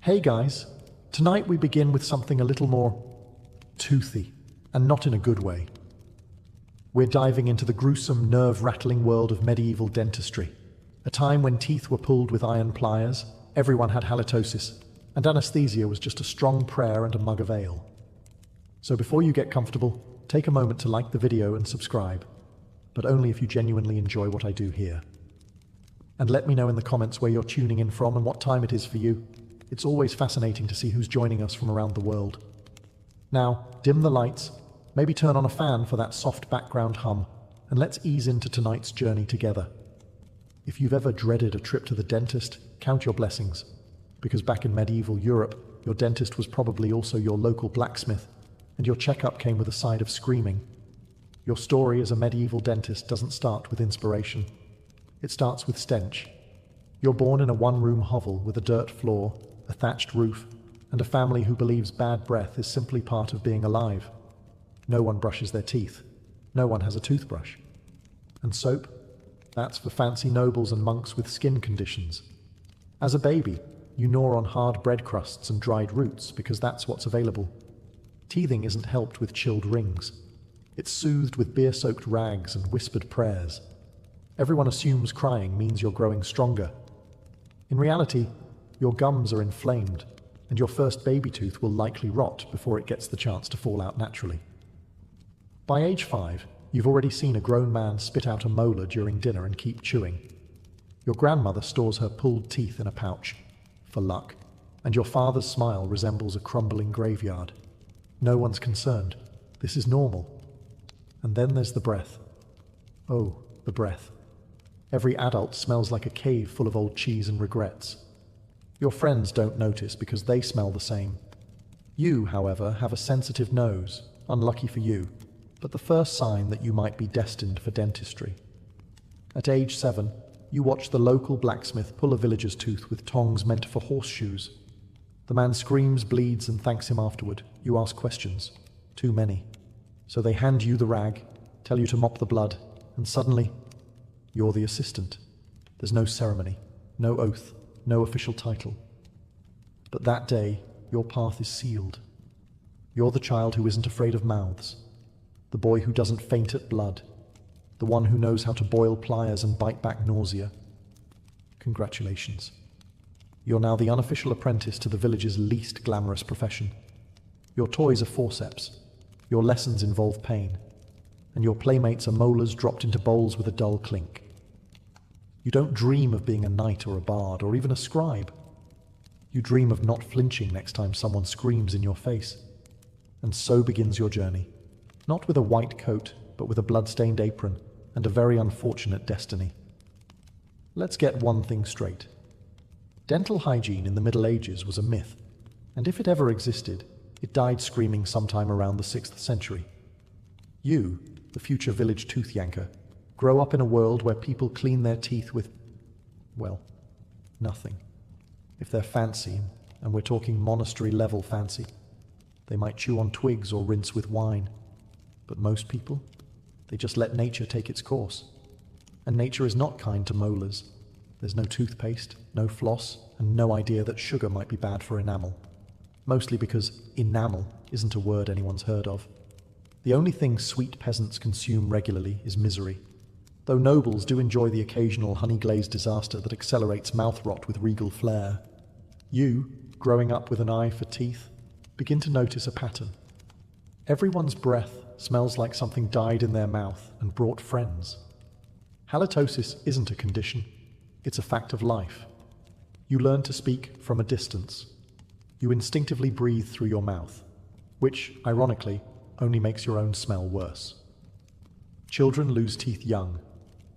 Hey guys, tonight we begin with something a little more toothy, and not in a good way. We're diving into the gruesome, nerve-rattling world of medieval dentistry, a time when teeth were pulled with iron pliers, everyone had halitosis, and anesthesia was just a strong prayer and a mug of ale. So before you get comfortable, take a moment to like the video and subscribe, but only if you genuinely enjoy what I do here. And let me know in the comments where you're tuning in from and what time it is for you. It's always fascinating to see who's joining us from around the world. Now, dim the lights, maybe turn on a fan for that soft background hum, and let's ease into tonight's journey together. If you've ever dreaded a trip to the dentist, count your blessings, because back in medieval Europe, your dentist was probably also your local blacksmith, and your checkup came with a side of screaming. Your story as a medieval dentist doesn't start with inspiration. It starts with stench. You're born in a one-room hovel with a dirt floor, a thatched roof, and a family who believes bad breath is simply part of being alive. No one brushes their teeth. No one has a toothbrush. And soap? That's for fancy nobles and monks with skin conditions. As a baby, you gnaw on hard bread crusts and dried roots because that's what's available. Teething isn't helped with chilled rings. It's soothed with beer-soaked rags and whispered prayers. Everyone assumes crying means you're growing stronger. In reality, your gums are inflamed, and your first baby tooth will likely rot before it gets the chance to fall out naturally. By age 5, you've already seen a grown man spit out a molar during dinner and keep chewing. Your grandmother stores her pulled teeth in a pouch, for luck, and your father's smile resembles a crumbling graveyard. No one's concerned. This is normal. And then there's the breath. Oh, the breath. Every adult smells like a cave full of old cheese and regrets. Your friends don't notice because they smell the same. You, however, have a sensitive nose, unlucky for you, but the first sign that you might be destined for dentistry. At age 7, you watch the local blacksmith pull a villager's tooth with tongs meant for horseshoes. The man screams, bleeds, and thanks him afterward. You ask questions. Too many. So they hand you the rag, tell you to mop the blood, and suddenly, you're the assistant. There's no ceremony, no oath, no official title. But that day, your path is sealed. You're the child who isn't afraid of mouths, the boy who doesn't faint at blood, the one who knows how to boil pliers and bite back nausea. Congratulations. You're now the unofficial apprentice to the village's least glamorous profession. Your toys are forceps, your lessons involve pain, and your playmates are molars dropped into bowls with a dull clink. You don't dream of being a knight or a bard or even a scribe. You dream of not flinching next time someone screams in your face. And so begins your journey. Not with a white coat, but with a blood-stained apron and a very unfortunate destiny. Let's get one thing straight. Dental hygiene in the Middle Ages was a myth, and if it ever existed, it died screaming sometime around the 6th century. You, the future village tooth yanker, grow up in a world where people clean their teeth with, well, nothing. If they're fancy, and we're talking monastery-level fancy, they might chew on twigs or rinse with wine. But most people, they just let nature take its course. And nature is not kind to molars. There's no toothpaste, no floss, and no idea that sugar might be bad for enamel. Mostly because enamel isn't a word anyone's heard of. The only thing sweet peasants consume regularly is misery. Though nobles do enjoy the occasional honey-glazed disaster that accelerates mouth rot with regal flair, you, growing up with an eye for teeth, begin to notice a pattern. Everyone's breath smells like something died in their mouth and brought friends. Halitosis isn't a condition, it's a fact of life. You learn to speak from a distance. You instinctively breathe through your mouth, which, ironically, only makes your own smell worse. Children lose teeth young,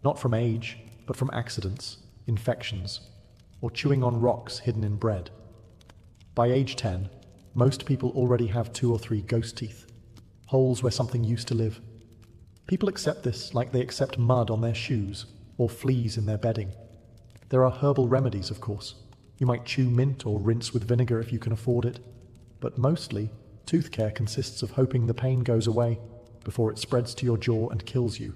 not from age, but from accidents, infections, or chewing on rocks hidden in bread. By age 10, most people already have 2 or 3 ghost teeth, holes where something used to live. People accept this like they accept mud on their shoes or fleas in their bedding. There are herbal remedies, of course. You might chew mint or rinse with vinegar if you can afford it, but mostly, tooth care consists of hoping the pain goes away before it spreads to your jaw and kills you.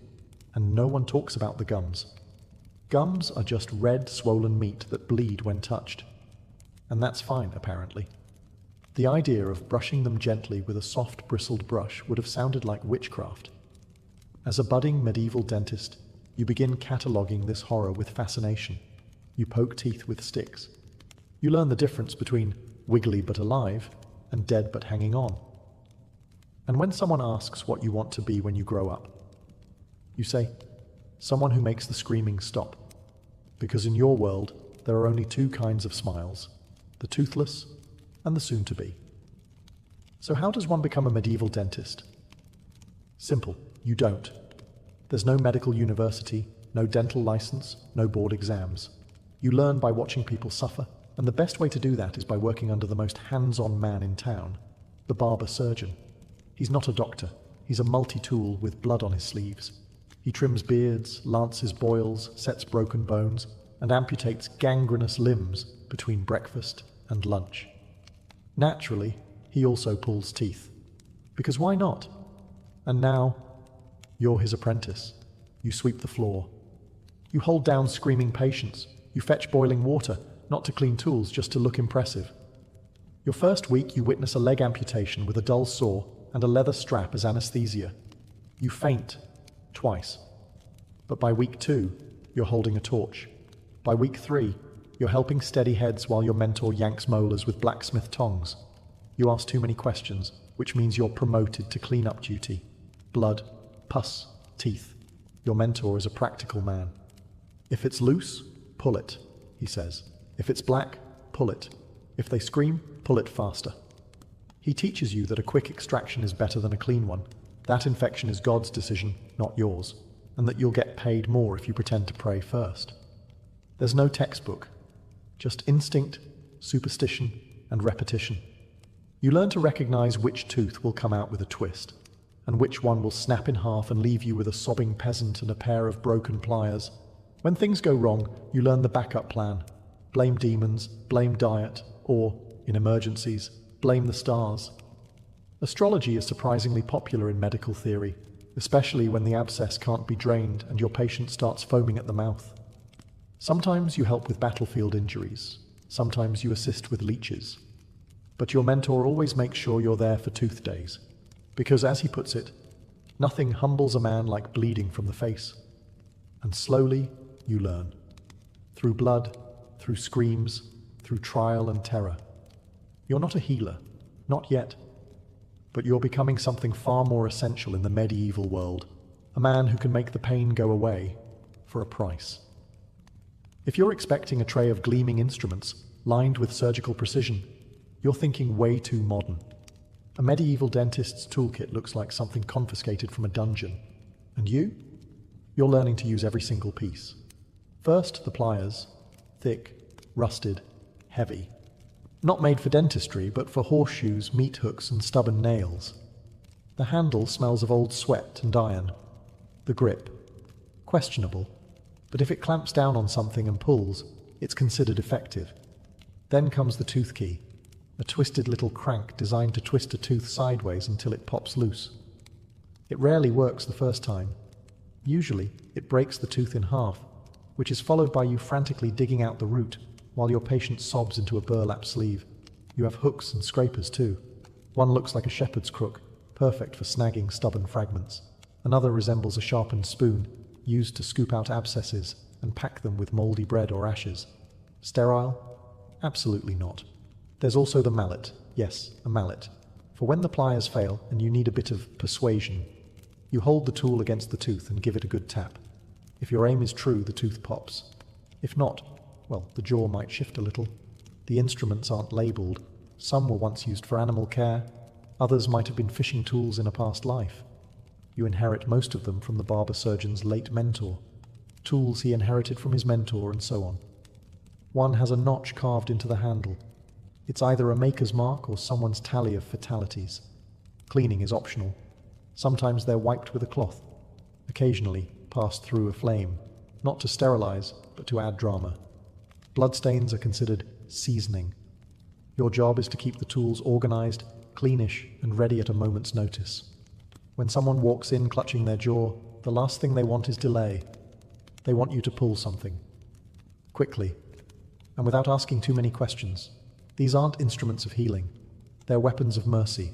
And no one talks about the gums. Gums are just red, swollen meat that bleed when touched. And that's fine, apparently. The idea of brushing them gently with a soft bristled brush would have sounded like witchcraft. As a budding medieval dentist, you begin cataloguing this horror with fascination. You poke teeth with sticks. You learn the difference between wiggly but alive and dead but hanging on. And when someone asks what you want to be when you grow up, you say, someone who makes the screaming stop. Because in your world, there are only two kinds of smiles, the toothless and the soon-to-be. So how does one become a medieval dentist? Simple, you don't. There's no medical university, no dental license, no board exams. You learn by watching people suffer, and the best way to do that is by working under the most hands-on man in town, the barber surgeon. He's not a doctor, he's a multi-tool with blood on his sleeves. He trims beards, lances boils, sets broken bones, and amputates gangrenous limbs between breakfast and lunch. Naturally, he also pulls teeth. Because why not? And now, you're his apprentice. You sweep the floor. You hold down screaming patients. You fetch boiling water, not to clean tools, just to look impressive. Your first week, you witness a leg amputation with a dull saw and a leather strap as anesthesia. You faint twice. But by week 2, you're holding a torch. By week 3, you're helping steady heads while your mentor yanks molars with blacksmith tongs. You ask too many questions, which means you're promoted to cleanup duty. Blood, pus, teeth. Your mentor is a practical man. If it's loose, pull it, he says. If it's black, pull it. If they scream, pull it faster. He teaches you that a quick extraction is better than a clean one. That infection is God's decision, not yours, and that you'll get paid more if you pretend to pray first. There's no textbook, just instinct, superstition, and repetition. You learn to recognize which tooth will come out with a twist, and which one will snap in half and leave you with a sobbing peasant and a pair of broken pliers. When things go wrong, you learn the backup plan. Blame demons, blame diet, or, in emergencies, blame the stars. Astrology is surprisingly popular in medical theory, especially when the abscess can't be drained and your patient starts foaming at the mouth. Sometimes you help with battlefield injuries. Sometimes you assist with leeches. But your mentor always makes sure you're there for tooth days. Because, as he puts it, nothing humbles a man like bleeding from the face. And slowly, you learn. Through blood, through screams, through trial and terror. You're not a healer, not yet. But you're becoming something far more essential in the medieval world. A man who can make the pain go away for a price. If you're expecting a tray of gleaming instruments, lined with surgical precision, you're thinking way too modern. A medieval dentist's toolkit looks like something confiscated from a dungeon. And you? You're learning to use every single piece. First, the pliers. Thick, rusted, heavy. Not made for dentistry, but for horseshoes, meat hooks, and stubborn nails. The handle smells of old sweat and iron. The grip. Questionable. But if it clamps down on something and pulls, it's considered effective. Then comes the tooth key, a twisted little crank designed to twist a tooth sideways until it pops loose. It rarely works the first time. Usually, it breaks the tooth in half, which is followed by you frantically digging out the root while your patient sobs into a burlap sleeve. You have hooks and scrapers too. One looks like a shepherd's crook, perfect for snagging stubborn fragments. Another resembles a sharpened spoon, used to scoop out abscesses and pack them with moldy bread or ashes. Sterile? Absolutely not. There's also the mallet. Yes, a mallet. For when the pliers fail and you need a bit of persuasion, you hold the tool against the tooth and give it a good tap. If your aim is true, the tooth pops. If not, well, the jaw might shift a little. The instruments aren't labelled. Some were once used for animal care. Others might have been fishing tools in a past life. You inherit most of them from the barber surgeon's late mentor. Tools he inherited from his mentor, and so on. One has a notch carved into the handle. It's either a maker's mark or someone's tally of fatalities. Cleaning is optional. Sometimes they're wiped with a cloth. Occasionally, passed through a flame, not to sterilize, but to add drama. Bloodstains are considered seasoning. Your job is to keep the tools organized, cleanish, and ready at a moment's notice. When someone walks in clutching their jaw, the last thing they want is delay. They want you to pull something. Quickly, and without asking too many questions. These aren't instruments of healing. They're weapons of mercy.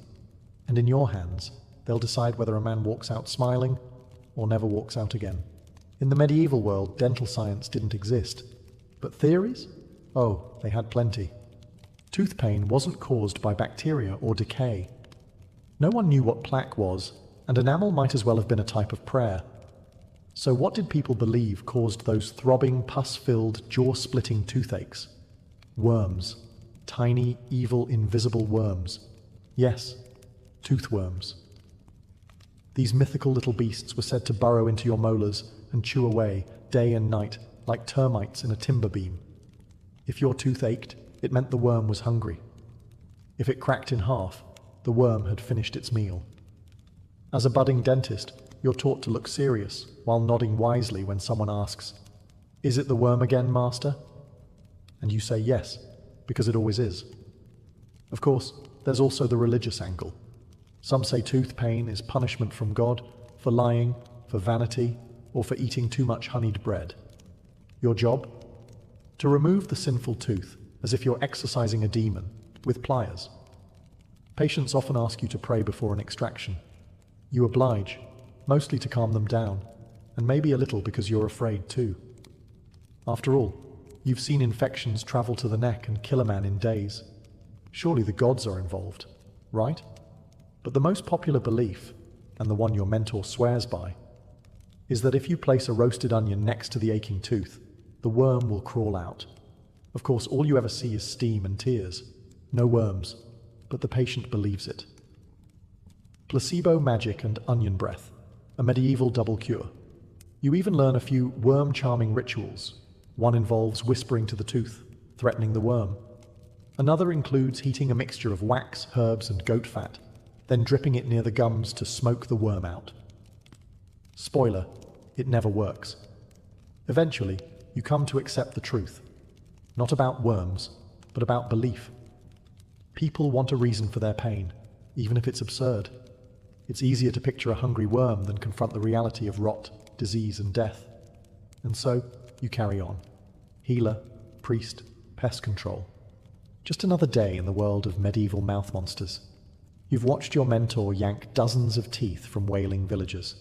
And in your hands, they'll decide whether a man walks out smiling or never walks out again. In the medieval world, dental science didn't exist. But theories? Oh, they had plenty. Tooth pain wasn't caused by bacteria or decay. No one knew what plaque was, and enamel might as well have been a type of prayer. So what did people believe caused those throbbing, pus-filled, jaw-splitting toothaches? Worms. Tiny, evil, invisible worms. Yes, toothworms. These mythical little beasts were said to burrow into your molars and chew away, day and night, like termites in a timber beam. If your tooth ached, it meant the worm was hungry. If it cracked in half, the worm had finished its meal. As a budding dentist, you're taught to look serious while nodding wisely when someone asks, "Is it the worm again, master?" And you say yes, because it always is. Of course, there's also the religious angle. Some say tooth pain is punishment from God for lying, for vanity, or for eating too much honeyed bread. Your job? To remove the sinful tooth as if you're exorcising a demon with pliers. Patients often ask you to pray before an extraction. You oblige, mostly to calm them down, and maybe a little because you're afraid too. After all, you've seen infections travel to the neck and kill a man in days. Surely the gods are involved, right? But the most popular belief, and the one your mentor swears by, is that if you place a roasted onion next to the aching tooth, the worm will crawl out. Of course, all you ever see is steam and tears. No worms, but the patient believes it. Placebo magic and onion breath, a medieval double cure. You even learn a few worm-charming rituals. One involves whispering to the tooth, threatening the worm. Another includes heating a mixture of wax, herbs, and goat fat, then dripping it near the gums to smoke the worm out. Spoiler, it never works. Eventually, you come to accept the truth. Not about worms, but about belief. People want a reason for their pain, even if it's absurd. It's easier to picture a hungry worm than confront the reality of rot, disease, and death. And so, you carry on. Healer, priest, pest control. Just another day in the world of medieval mouth monsters. You've watched your mentor yank dozens of teeth from wailing villagers.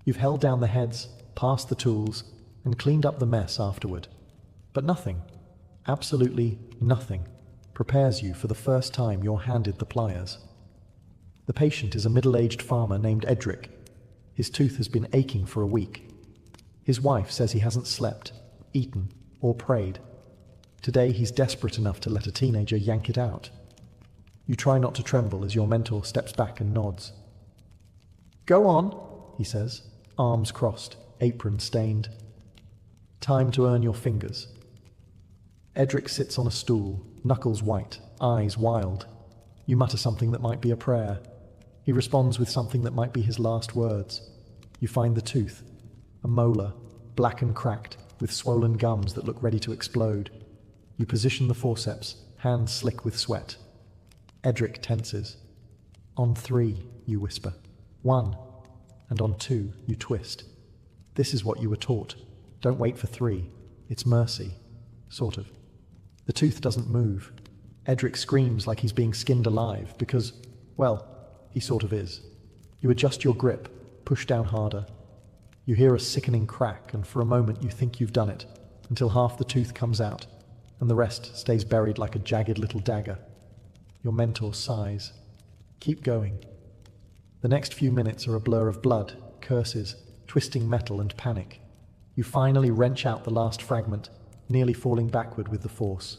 You've held down the heads, passed the tools, and cleaned up the mess afterward. But nothing, absolutely nothing, prepares you for the first time you're handed the pliers. The patient is a middle-aged farmer named Edric. His tooth has been aching for a week. His wife says he hasn't slept, eaten, or prayed. Today he's desperate enough to let a teenager yank it out. You try not to tremble as your mentor steps back and nods. "Go on," he says, arms crossed, apron stained. "Time to earn your fingers." Edric sits on a stool, knuckles white, eyes wild. You mutter something that might be a prayer. He responds with something that might be his last words. You find the tooth, a molar, black and cracked, with swollen gums that look ready to explode. You position the forceps, hands slick with sweat. Edric tenses. "On 3, you whisper. 1. And on 2, you twist. This is what you were taught. Don't wait for 3. It's mercy. Sort of. The tooth doesn't move. Edric screams like he's being skinned alive because, well, he sort of is. You adjust your grip, push down harder. You hear a sickening crack, and for a moment you think you've done it, until half the tooth comes out, and the rest stays buried like a jagged little dagger. Your mentor sighs. Keep going. The next few minutes are a blur of blood, curses, twisting metal, and panic. You finally wrench out the last fragment, nearly falling backward with the force.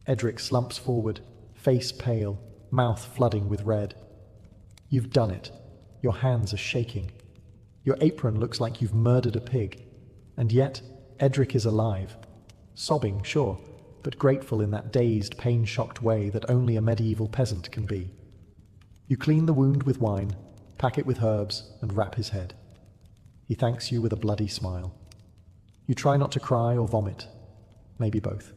Edric slumps forward, face pale, mouth flooding with red. You've done it. Your hands are shaking. Your apron looks like you've murdered a pig. And yet, Edric is alive. Sobbing, sure, but grateful in that dazed, pain-shocked way that only a medieval peasant can be. You clean the wound with wine, pack it with herbs, and wrap his head. He thanks you with a bloody smile. You try not to cry or vomit. Maybe both.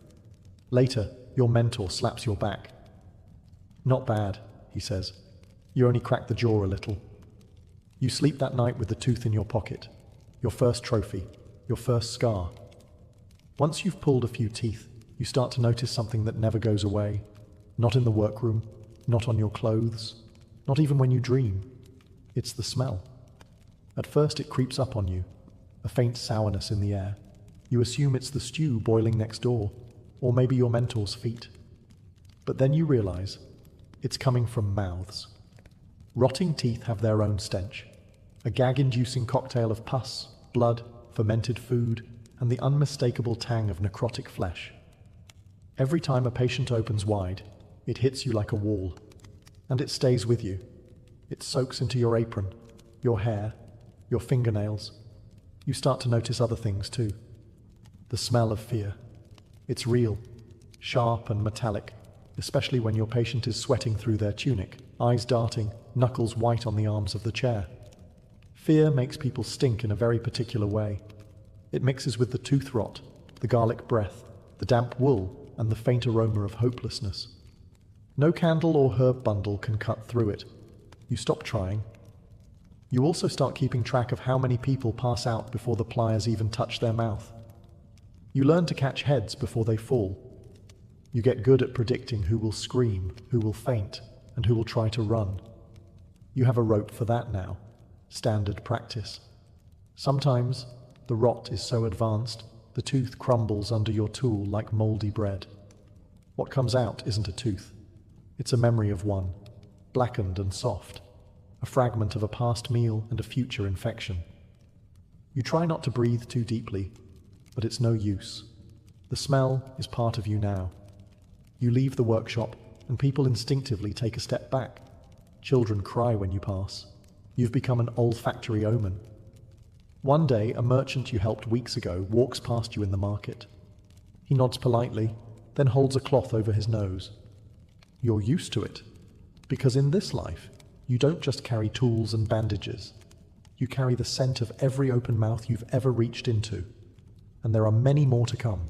Later, your mentor slaps your back. "Not bad," he says. "You only cracked the jaw a little." You sleep that night with the tooth in your pocket. Your first trophy, your first scar. Once you've pulled a few teeth, You start to notice something that never goes away. Not in the workroom, not on your clothes, not even when you dream. It's the smell. At first it creeps up on you, a faint sourness in the air. You assume it's the stew boiling next door, or maybe your mentor's feet. But then you realize it's coming from mouths. Rotting teeth have their own stench, a gag-inducing cocktail of pus, blood, fermented food, and the unmistakable tang of necrotic flesh. Every time a patient opens wide, it hits you like a wall, and it stays with you. It soaks into your apron, your hair, your fingernails. You start to notice other things too. The smell of fear. It's real, sharp and metallic, especially when your patient is sweating through their tunic, eyes darting, knuckles white on the arms of the chair. Fear makes people stink in a very particular way. It mixes with the tooth rot, the garlic breath, the damp wool, and the faint aroma of hopelessness. No candle or herb bundle can cut through it. You stop trying. You also start keeping track of how many people pass out before the pliers even touch their mouth. You learn to catch heads before they fall. You get good at predicting who will scream, who will faint, and who will try to run. You have a rope for that now. Standard practice. Sometimes the rot is so advanced, the tooth crumbles under your tool like moldy bread. What comes out isn't a tooth. It's a memory of one, blackened and soft, a fragment of a past meal and a future infection. You try not to breathe too deeply, but it's no use. The smell is part of you now. You leave the workshop, and people instinctively take a step back. Children cry when you pass. You've become an olfactory omen. One day, a merchant you helped weeks ago walks past you in the market. He nods politely, then holds a cloth over his nose. You're used to it, because in this life, you don't just carry tools and bandages. You carry the scent of every open mouth you've ever reached into, and there are many more to come.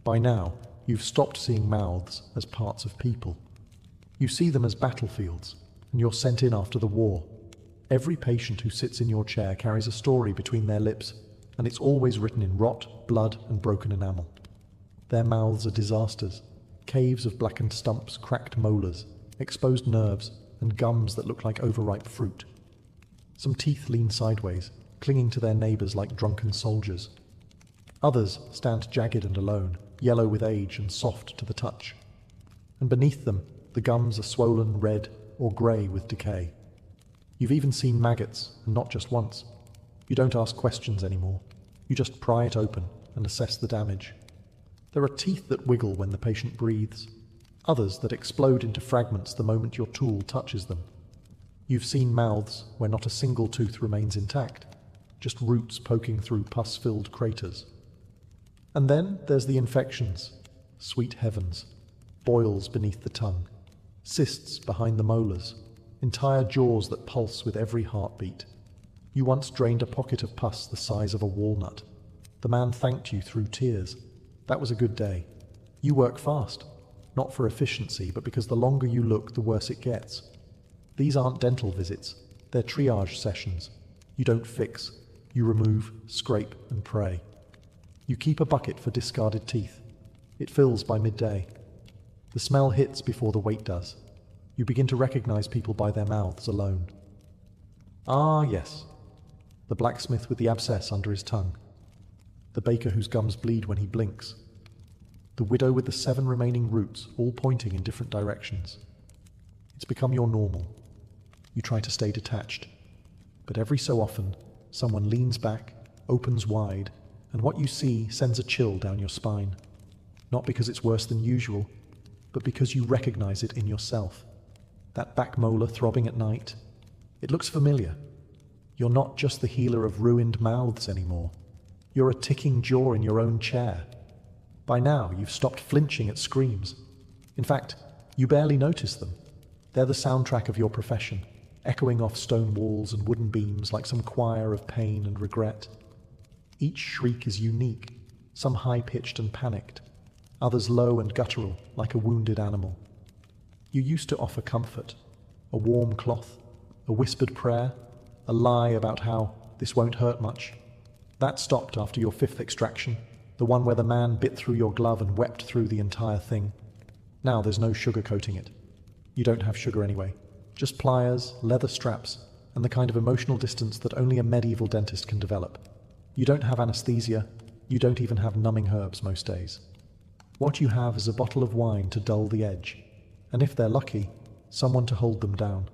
By now, you've stopped seeing mouths as parts of people. You see them as battlefields, and you're sent in after the war. Every patient who sits in your chair carries a story between their lips, and it's always written in rot, blood, and broken enamel. Their mouths are disasters, caves of blackened stumps, cracked molars, exposed nerves, and gums that look like overripe fruit. Some teeth lean sideways, clinging to their neighbors like drunken soldiers. Others stand jagged and alone, yellow with age and soft to the touch. And beneath them, the gums are swollen red or grey with decay. You've even seen maggots, and not just once. You don't ask questions anymore. You just pry it open and assess the damage. There are teeth that wiggle when the patient breathes, others that explode into fragments the moment your tool touches them. You've seen mouths where not a single tooth remains intact, just roots poking through pus-filled craters. And then there's the infections. Sweet heavens. Boils beneath the tongue, cysts behind the molars, entire jaws that pulse with every heartbeat. You once drained a pocket of pus the size of a walnut. The man thanked you through tears. That was a good day. You work fast, not for efficiency, but because the longer you look, the worse it gets. These aren't dental visits, they're triage sessions. You don't fix, you remove, scrape, and pray. You keep a bucket for discarded teeth. It fills by midday. The smell hits before the weight does. You begin to recognize people by their mouths alone. Ah, yes. The blacksmith with the abscess under his tongue. The baker whose gums bleed when he blinks. The widow with the 7 remaining roots, all pointing in different directions. It's become your normal. You try to stay detached. But every so often, someone leans back, opens wide, and what you see sends a chill down your spine. Not because it's worse than usual, but because you recognize it in yourself. That back molar throbbing at night. It looks familiar. You're not just the healer of ruined mouths anymore. You're a ticking jaw in your own chair. By now, you've stopped flinching at screams. In fact, you barely notice them. They're the soundtrack of your profession, echoing off stone walls and wooden beams like some choir of pain and regret. Each shriek is unique, some high-pitched and panicked, others low and guttural like a wounded animal. You used to offer comfort, a warm cloth, a whispered prayer, a lie about how this won't hurt much. That stopped after your 5th extraction, the The one where the man bit through your glove and wept through the entire thing. Now there's no sugarcoating it. You don't have sugar anyway. Just pliers, leather straps, and the kind of emotional distance that only a medieval dentist can develop. You don't have anesthesia. You don't even have numbing herbs most days. What you have is a bottle of wine to dull the edge. And if they're lucky, someone to hold them down.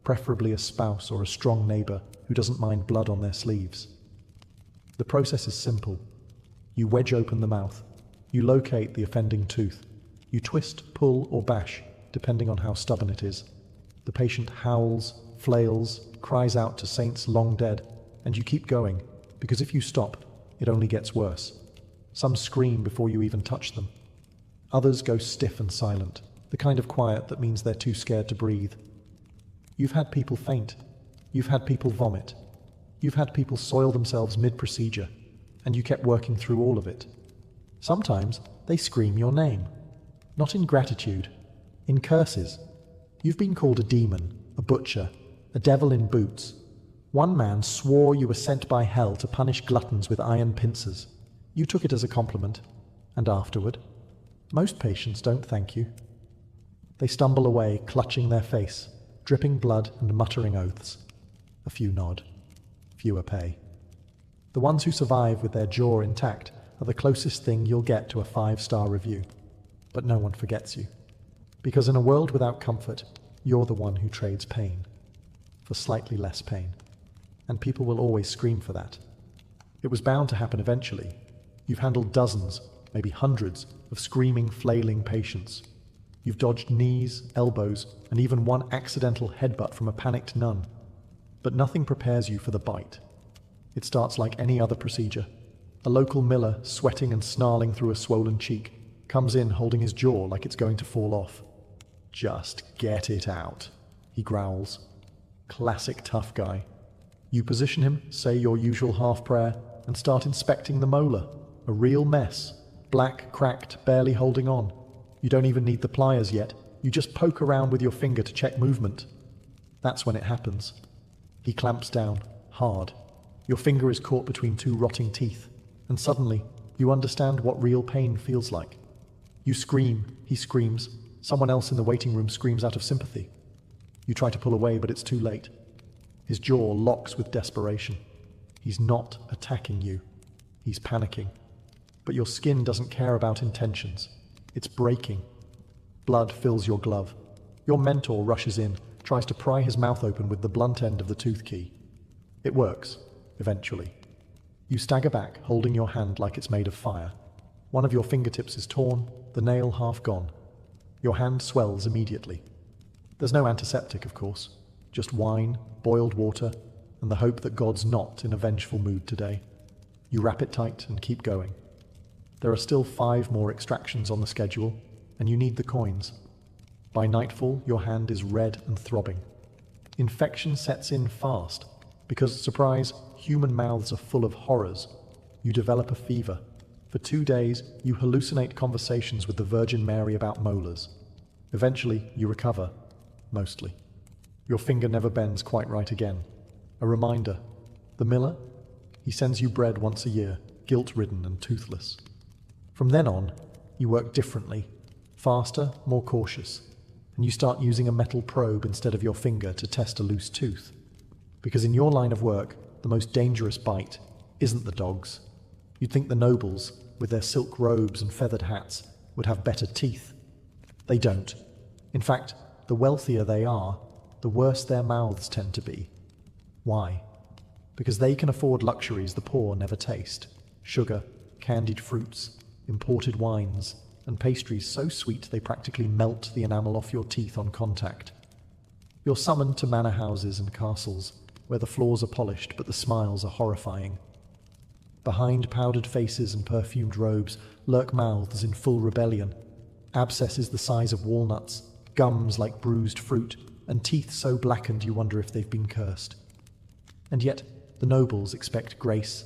Preferably a spouse or a strong neighbor who doesn't mind blood on their sleeves. The process is simple. You wedge open the mouth. You locate the offending tooth. You twist, pull, or bash, depending on how stubborn it is. The patient howls, flails, cries out to saints long dead, and you keep going, because if you stop, it only gets worse. Some scream before you even touch them. Others go stiff and silent, the kind of quiet that means they're too scared to breathe. You've had people faint. You've had people vomit. You've had people soil themselves mid-procedure, and you kept working through all of it. Sometimes they scream your name. Not in gratitude, in curses. You've been called a demon, a butcher, a devil in boots. One man swore you were sent by hell to punish gluttons with iron pincers. You took it as a compliment, and afterward, most patients don't thank you. They stumble away, clutching their face, dripping blood and muttering oaths. A few nod, fewer pay. The ones who survive with their jaw intact are the closest thing you'll get to a 5-star review. But no one forgets you. Because in a world without comfort, you're the one who trades pain for slightly less pain. And people will always scream for that. It was bound to happen eventually. You've handled dozens, maybe hundreds, of screaming, flailing patients. You've dodged knees, elbows, and even one accidental headbutt from a panicked nun. But nothing prepares you for the bite. It starts like any other procedure. A local miller, sweating and snarling through a swollen cheek, comes in holding his jaw like it's going to fall off. "Just get it out," he growls. Classic tough guy. You position him, say your usual half prayer, and start inspecting the molar. A real mess. Black, cracked, barely holding on. You don't even need the pliers yet. You just poke around with your finger to check movement. That's when it happens. He clamps down, hard. Your finger is caught between two rotting teeth, and suddenly you understand what real pain feels like. You scream, he screams, someone else in the waiting room screams out of sympathy. You try to pull away, but it's too late. His jaw locks with desperation. He's not attacking you. He's panicking. But your skin doesn't care about intentions. It's breaking. Blood fills your glove. Your mentor rushes in, tries to pry his mouth open with the blunt end of the tooth key. It works, eventually. You stagger back, holding your hand like it's made of fire. One of your fingertips is torn, the nail half gone. Your hand swells immediately. There's no antiseptic, of course. Just wine, boiled water, and the hope that God's not in a vengeful mood today. You wrap it tight and keep going. There are still 5 more extractions on the schedule, and you need the coins. By nightfall, your hand is red and throbbing. Infection sets in fast, because, surprise, human mouths are full of horrors. You develop a fever. For 2 days, you hallucinate conversations with the Virgin Mary about molars. Eventually, you recover, mostly. Your finger never bends quite right again. A reminder. The miller? He sends you bread once a year, guilt-ridden and toothless. From then on, you work differently, faster, more cautious, and you start using a metal probe instead of your finger to test a loose tooth. Because in your line of work, the most dangerous bite isn't the dog's. You'd think the nobles, with their silk robes and feathered hats, would have better teeth. They don't. In fact, the wealthier they are, the worse their mouths tend to be. Why? Because they can afford luxuries the poor never taste. Sugar, candied fruits, imported wines, and pastries so sweet they practically melt the enamel off your teeth on contact. You're summoned to manor houses and castles, where the floors are polished but the smiles are horrifying. Behind powdered faces and perfumed robes lurk mouths in full rebellion, abscesses the size of walnuts, gums like bruised fruit, and teeth so blackened you wonder if they've been cursed. And yet, the nobles expect grace,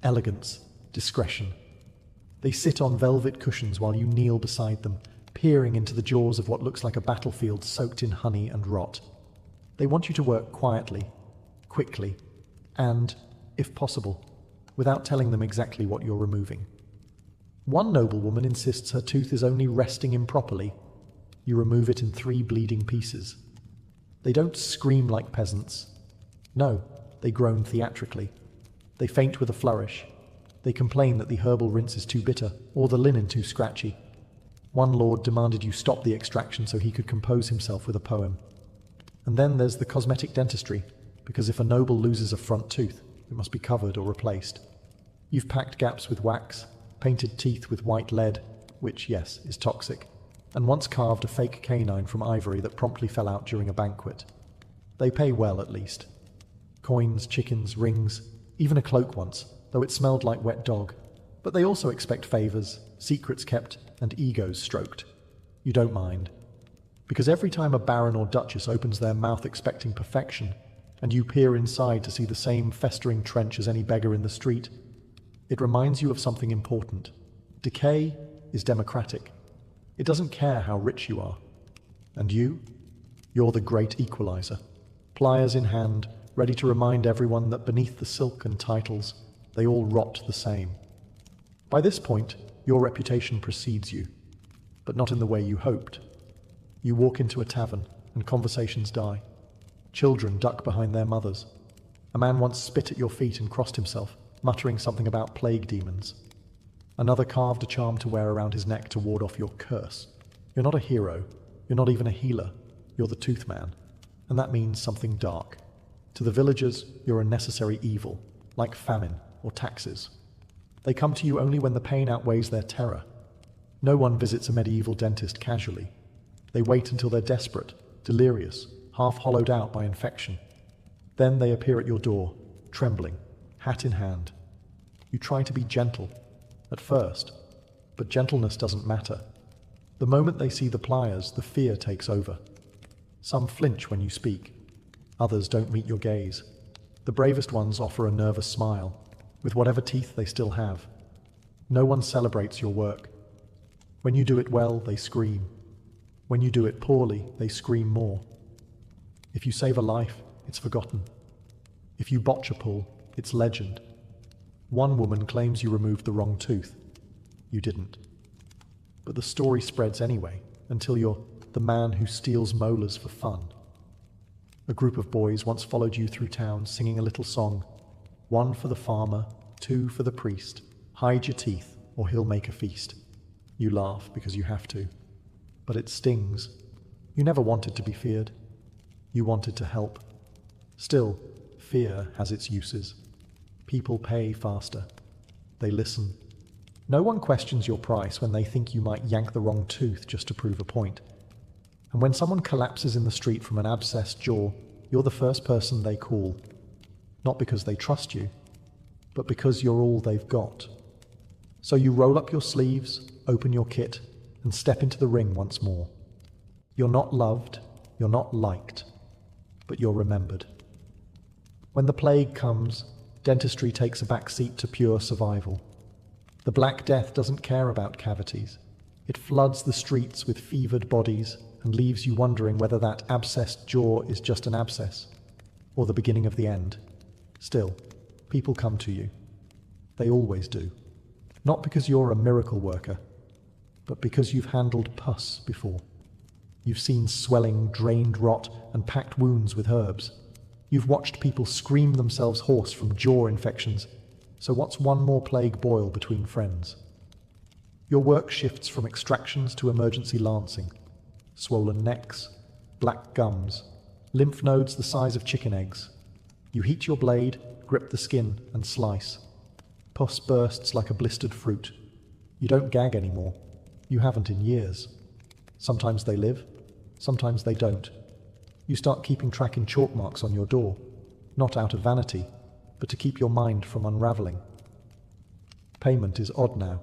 elegance, discretion. They sit on velvet cushions while you kneel beside them, peering into the jaws of what looks like a battlefield soaked in honey and rot. They want you to work quietly, quickly, and, if possible, without telling them exactly what you're removing. One noblewoman insists her tooth is only resting improperly. You remove it in 3 bleeding pieces. They don't scream like peasants. No, they groan theatrically. They faint with a flourish. They complain that the herbal rinse is too bitter or the linen too scratchy. One lord demanded you stop the extraction so he could compose himself with a poem. And then there's the cosmetic dentistry, because if a noble loses a front tooth, it must be covered or replaced. You've packed gaps with wax, painted teeth with white lead, which, yes, is toxic, and once carved a fake canine from ivory that promptly fell out during a banquet. They pay well, at least. Coins, chickens, rings, even a cloak once, though it smelled like wet dog. But they also expect favours, secrets kept, and egos stroked. You don't mind. Because every time a baron or duchess opens their mouth expecting perfection, and you peer inside to see the same festering trench as any beggar in the street, it reminds you of something important. Decay is democratic. It doesn't care how rich you are. And you? You're the great equalizer. Pliers in hand, ready to remind everyone that beneath the silk and titles, they all rot the same. By this point, your reputation precedes you, but not in the way you hoped. You walk into a tavern, and conversations die. Children duck behind their mothers. A man once spit at your feet and crossed himself, muttering something about plague demons. Another carved a charm to wear around his neck to ward off your curse. You're not a hero. You're not even a healer. You're the tooth man. And that means something dark. To the villagers, you're a necessary evil, like famine or taxes. They come to you only when the pain outweighs their terror. No one visits a medieval dentist casually. They wait until they're desperate, delirious, half hollowed out by infection. Then they appear at your door, trembling, hat in hand. You try to be gentle, at first, but gentleness doesn't matter. The moment they see the pliers, the fear takes over. Some flinch when you speak. Others don't meet your gaze. The bravest ones offer a nervous smile, with whatever teeth they still have. No one celebrates your work. When you do it well, they scream. When you do it poorly, they scream more. If you save a life, it's forgotten. If you botch a pull, it's legend. One woman claims you removed the wrong tooth. You didn't. But the story spreads anyway, until you're the man who steals molars for fun. A group of boys once followed you through town singing a little song. 1 for the farmer, 2 for the priest. Hide your teeth, or he'll make a feast. You laugh because you have to. But it stings. You never wanted to be feared. You wanted to help. Still, fear has its uses. People pay faster. They listen. No one questions your price when they think you might yank the wrong tooth just to prove a point. And when someone collapses in the street from an abscessed jaw, you're the first person they call. Not because they trust you, but because you're all they've got. So you roll up your sleeves, open your kit, and step into the ring once more. You're not loved, you're not liked, but you're remembered. When the plague comes, dentistry takes a back seat to pure survival. The Black Death doesn't care about cavities. It floods the streets with fevered bodies and leaves you wondering whether that abscessed jaw is just an abscess, or the beginning of the end. Still, people come to you. They always do. Not because you're a miracle worker, but because you've handled pus before. You've seen swelling, drained rot, and packed wounds with herbs. You've watched people scream themselves hoarse from jaw infections. So what's one more plague boil between friends? Your work shifts from extractions to emergency lancing. Swollen necks, black gums, lymph nodes the size of chicken eggs. You heat your blade, grip the skin, and slice. Pus bursts like a blistered fruit. You don't gag anymore. You haven't in years. Sometimes they live, sometimes they don't. You start keeping track in chalk marks on your door, not out of vanity, but to keep your mind from unraveling. Payment is odd now.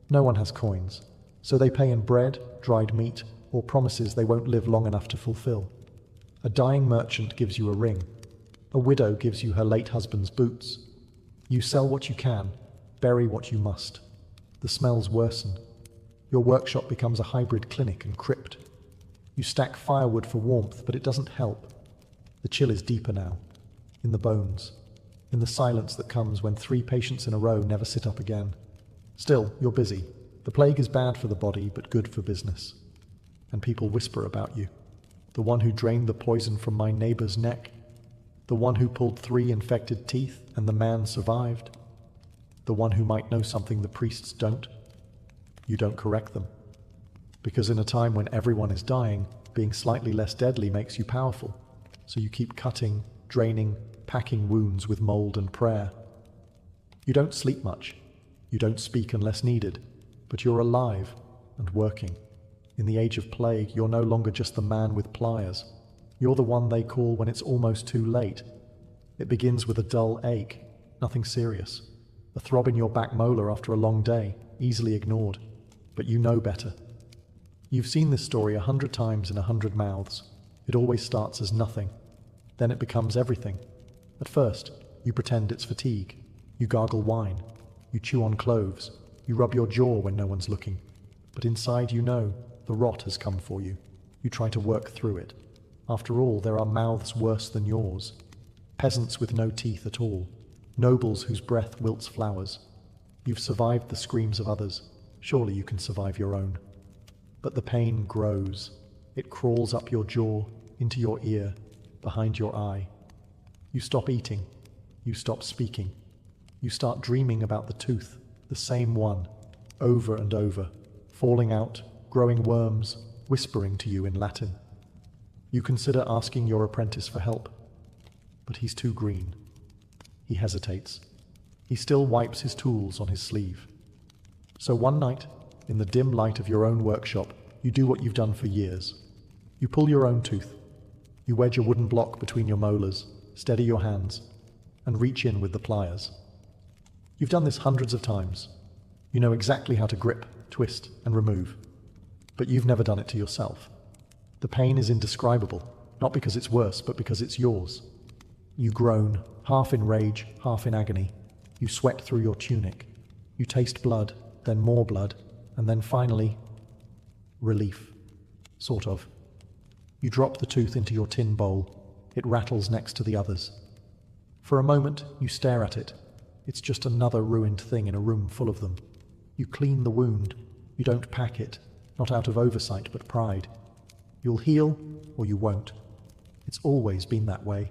No one has coins, so they pay in bread, dried meat, or promises they won't live long enough to fulfill. A dying merchant gives you a ring. A widow gives you her late husband's boots. You sell what you can, bury what you must. The smells worsen. Your workshop becomes a hybrid clinic and crypt. You stack firewood for warmth, but it doesn't help. The chill is deeper now, in the bones, in the silence that comes when 3 patients in a row never sit up again. Still, you're busy. The plague is bad for the body, but good for business. And people whisper about you. The one who drained the poison from my neighbor's neck. The one who pulled 3 infected teeth and the man survived. The one who might know something the priests don't. You don't correct them. Because in a time when everyone is dying, being slightly less deadly makes you powerful. So you keep cutting, draining, packing wounds with mold and prayer. You don't sleep much. You don't speak unless needed. But you're alive and working. In the age of plague, you're no longer just the man with pliers. You're the one they call when it's almost too late. It begins with a dull ache, nothing serious. A throb in your back molar after a long day, easily ignored. But you know better. You've seen this story 100 times in 100 mouths. It always starts as nothing. Then it becomes everything. At first, you pretend it's fatigue. You gargle wine. You chew on cloves. You rub your jaw when no one's looking. But inside you know the rot has come for you. You try to work through it. After all, there are mouths worse than yours. Peasants with no teeth at all. Nobles whose breath wilts flowers. You've survived the screams of others. Surely you can survive your own. But the pain grows. It crawls up your jaw, into your ear, behind your eye. You stop eating. You stop speaking. You start dreaming about the tooth, the same one, over and over, falling out, growing worms, whispering to you in Latin. You consider asking your apprentice for help, but he's too green. He hesitates. He still wipes his tools on his sleeve. So one night, in the dim light of your own workshop, you do what you've done for years. You pull your own tooth. You wedge a wooden block between your molars, steady your hands, and reach in with the pliers. You've done this hundreds of times. You know exactly how to grip, twist, and remove. But you've never done it to yourself. The pain is indescribable, not because it's worse, but because it's yours. You groan, half in rage, half in agony. You sweat through your tunic. You taste blood, then more blood, and then finally, relief. Sort of. You drop the tooth into your tin bowl. It rattles next to the others. For a moment, you stare at it. It's just another ruined thing in a room full of them. You clean the wound. You don't pack it, not out of oversight but pride. You'll heal, or you won't. It's always been that way.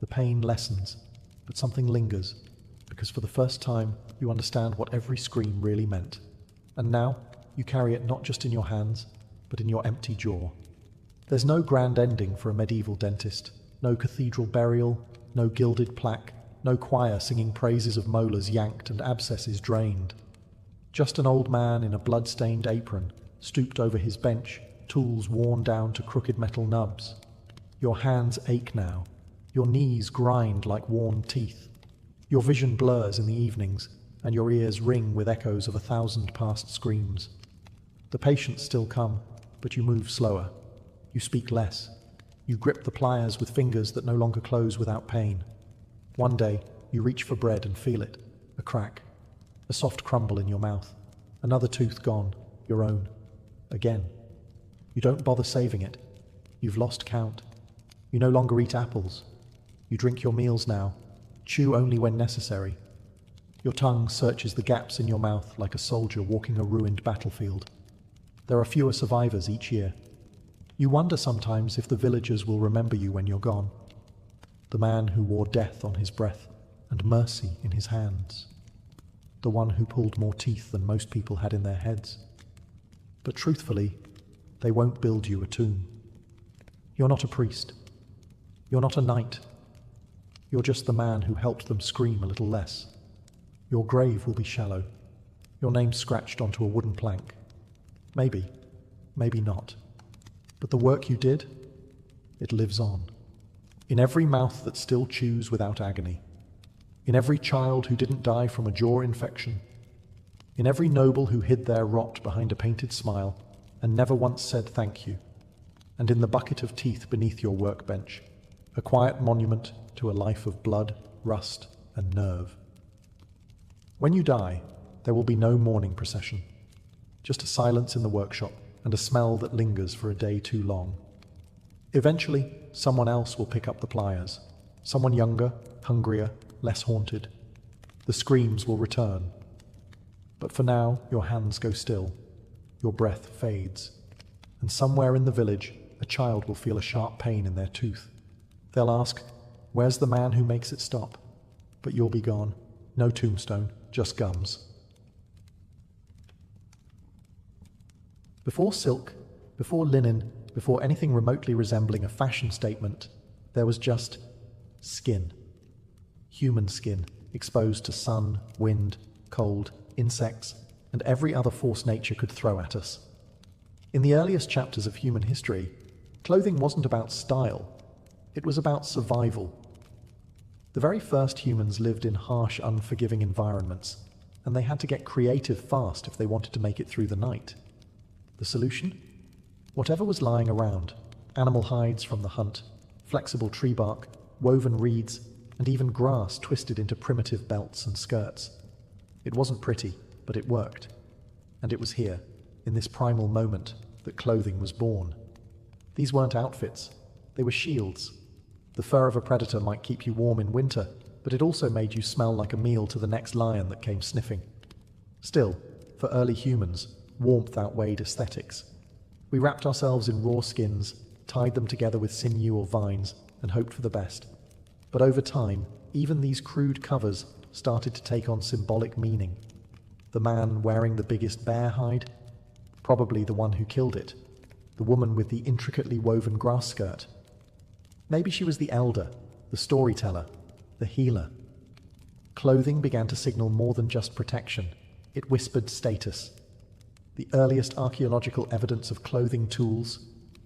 The pain lessens, but something lingers, because for the first time, you understand what every scream really meant. And now, you carry it not just in your hands, but in your empty jaw. There's no grand ending for a medieval dentist, no cathedral burial, no gilded plaque, no choir singing praises of molars yanked and abscesses drained. Just an old man in a blood-stained apron, stooped over his bench, tools worn down to crooked metal nubs. Your hands ache now. Your knees grind like worn teeth. Your vision blurs in the evenings, and your ears ring with echoes of 1,000 past screams. The patients still come, but you move slower. You speak less. You grip the pliers with fingers that no longer close without pain. One day, you reach for bread and feel it. A crack. A soft crumble in your mouth. Another tooth gone. Your own. Again. You don't bother saving it. You've lost count. You no longer eat apples. You drink your meals now. Chew only when necessary. Your tongue searches the gaps in your mouth like a soldier walking a ruined battlefield. There are fewer survivors each year. You wonder sometimes if the villagers will remember you when you're gone. The man who wore death on his breath and mercy in his hands. The one who pulled more teeth than most people had in their heads. But truthfully, they won't build you a tomb. You're not a priest. You're not a knight. You're just the man who helped them scream a little less. Your grave will be shallow. Your name scratched onto a wooden plank. Maybe, maybe not. But the work you did, it lives on. In every mouth that still chews without agony. In every child who didn't die from a jaw infection. In every noble who hid their rot behind a painted smile and never once said thank you. And in the bucket of teeth beneath your workbench, a quiet monument to a life of blood, rust, and nerve. When you die, there will be no mourning procession. Just a silence in the workshop and a smell that lingers for a day too long. Eventually, someone else will pick up the pliers. Someone younger, hungrier, less haunted. The screams will return. But for now, your hands go still, your breath fades, and somewhere in the village, a child will feel a sharp pain in their tooth. They'll ask, "Where's the man who makes it stop?" But you'll be gone. No tombstone, just gums. Before silk, before linen, before anything remotely resembling a fashion statement, there was just skin. Human skin, exposed to sun, wind, cold, insects, and every other force nature could throw at us. In the earliest chapters of human history, clothing wasn't about style, it was about survival. The very first humans lived in harsh, unforgiving environments, and they had to get creative fast if they wanted to make it through the night. The solution? Whatever was lying around, animal hides from the hunt, flexible tree bark, woven reeds, and even grass twisted into primitive belts and skirts. It wasn't pretty, but it worked. And it was here, in this primal moment, that clothing was born. These weren't outfits, they were shields. The fur of a predator might keep you warm in winter, but it also made you smell like a meal to the next lion that came sniffing. Still, for early humans, warmth outweighed aesthetics. We wrapped ourselves in raw skins, tied them together with sinew or vines, and hoped for the best. But over time, even these crude covers started to take on symbolic meaning. The man wearing the biggest bear hide? Probably the one who killed it. The woman with the intricately woven grass skirt? Maybe she was the elder, the storyteller, the healer. Clothing began to signal more than just protection. It whispered status. The earliest archaeological evidence of clothing tools,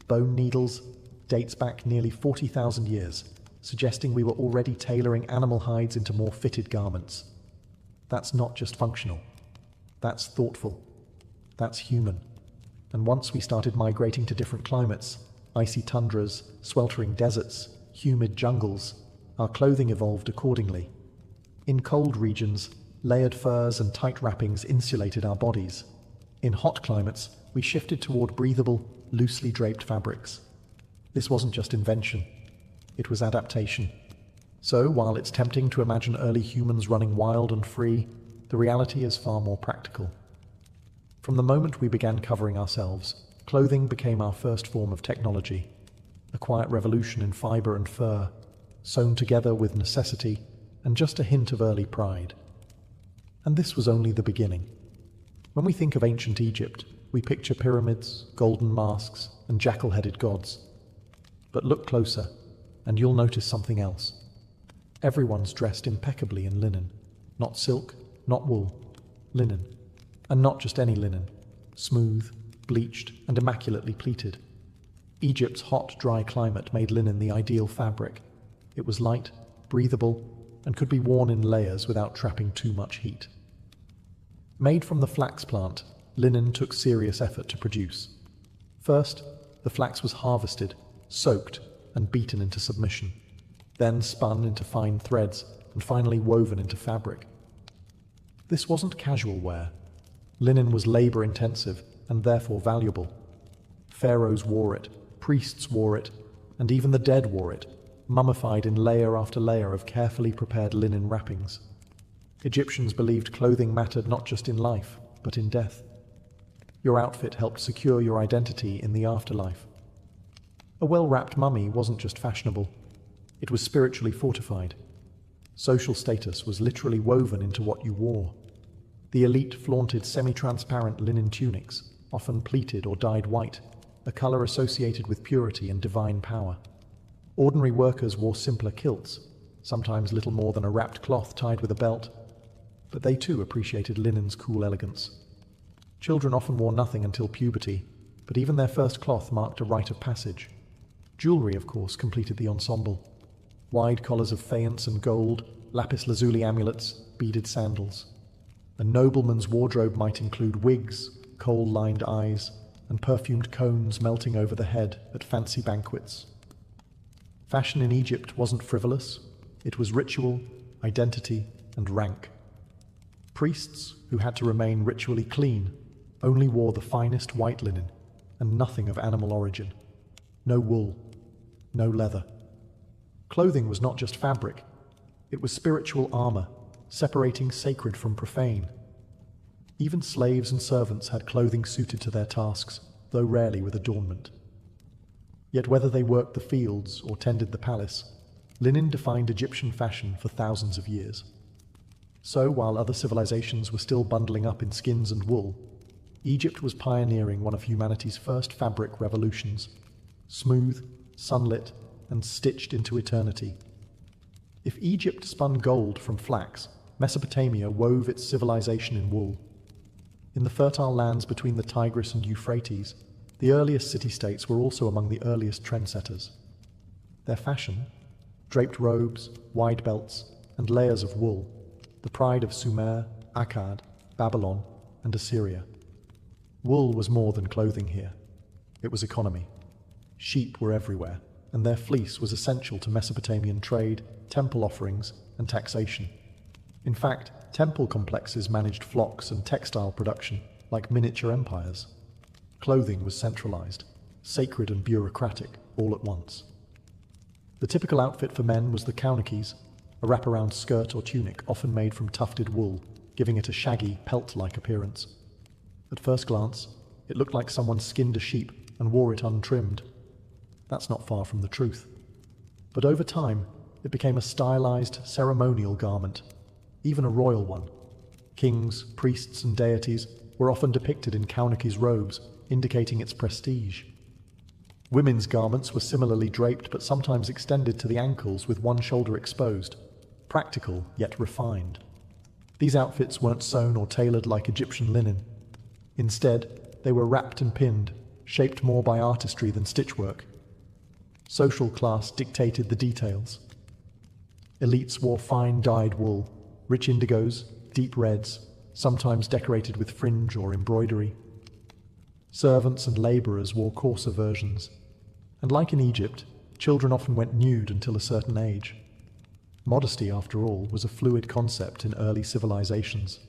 bone needles, dates back nearly 40,000 years, suggesting we were already tailoring animal hides into more fitted garments. That's not just functional. That's thoughtful. That's human. And once we started migrating to different climates, icy tundras, sweltering deserts, humid jungles, our clothing evolved accordingly. In cold regions, layered furs and tight wrappings insulated our bodies. In hot climates, we shifted toward breathable, loosely draped fabrics. This wasn't just invention, it was adaptation. So, while it's tempting to imagine early humans running wild and free, the reality is far more practical. From the moment we began covering ourselves, clothing became our first form of technology, a quiet revolution in fiber and fur, sewn together with necessity and just a hint of early pride. And this was only the beginning. When we think of ancient Egypt, we picture pyramids, golden masks, and jackal-headed gods. But look closer, and you'll notice something else. Everyone's dressed impeccably in linen. Not silk, not wool. Linen. And not just any linen. Smooth, bleached, and immaculately pleated. Egypt's hot, dry climate made linen the ideal fabric. It was light, breathable, and could be worn in layers without trapping too much heat. Made from the flax plant, linen took serious effort to produce. First, the flax was harvested, soaked, and beaten into submission, then spun into fine threads, and finally woven into fabric. This wasn't casual wear. Linen was labor-intensive and therefore valuable. Pharaohs wore it, priests wore it, and even the dead wore it, mummified in layer after layer of carefully prepared linen wrappings. Egyptians believed clothing mattered not just in life, but in death. Your outfit helped secure your identity in the afterlife. A well-wrapped mummy wasn't just fashionable, it was spiritually fortified. Social status was literally woven into what you wore. The elite flaunted semi-transparent linen tunics, often pleated or dyed white, a color associated with purity and divine power. Ordinary workers wore simpler kilts, sometimes little more than a wrapped cloth tied with a belt, but they too appreciated linen's cool elegance. Children often wore nothing until puberty, but even their first cloth marked a rite of passage. Jewelry, of course, completed the ensemble. Wide collars of faience and gold, lapis lazuli amulets, beaded sandals. A nobleman's wardrobe might include wigs, kohl-lined eyes, and perfumed cones melting over the head at fancy banquets. Fashion in Egypt wasn't frivolous, it was ritual, identity, and rank. Priests, who had to remain ritually clean, only wore the finest white linen, and nothing of animal origin. No wool, no leather. Clothing was not just fabric, it was spiritual armor, separating sacred from profane. Even slaves and servants had clothing suited to their tasks, though rarely with adornment. Yet whether they worked the fields or tended the palace, linen defined Egyptian fashion for thousands of years. So, while other civilizations were still bundling up in skins and wool, Egypt was pioneering one of humanity's first fabric revolutions, smooth, sunlit, and stitched into eternity. If Egypt spun gold from flax, Mesopotamia wove its civilization in wool. In the fertile lands between the Tigris and Euphrates, the earliest city-states were also among the earliest trendsetters. Their fashion, draped robes, wide belts, and layers of wool, the pride of Sumer, Akkad, Babylon, and Assyria. Wool was more than clothing here. It was economy. Sheep were everywhere, and their fleece was essential to Mesopotamian trade, temple offerings, and taxation. In fact, temple complexes managed flocks and textile production like miniature empires. Clothing was centralized, sacred and bureaucratic, all at once. The typical outfit for men was the kaunakes, a wraparound skirt or tunic often made from tufted wool, giving it a shaggy, pelt-like appearance. At first glance, it looked like someone skinned a sheep and wore it untrimmed. That's not far from the truth. But over time, it became a stylized, ceremonial garment, even a royal one. Kings, priests, and deities were often depicted in kaunakes robes, indicating its prestige. Women's garments were similarly draped but sometimes extended to the ankles with one shoulder exposed, practical yet refined. These outfits weren't sewn or tailored like Egyptian linen. Instead, they were wrapped and pinned, shaped more by artistry than stitchwork. Social class dictated the details. Elites wore fine dyed wool, rich indigos, deep reds, sometimes decorated with fringe or embroidery. Servants and laborers wore coarser versions. And like in Egypt, children often went nude until a certain age. Modesty, after all, was a fluid concept in early civilizations.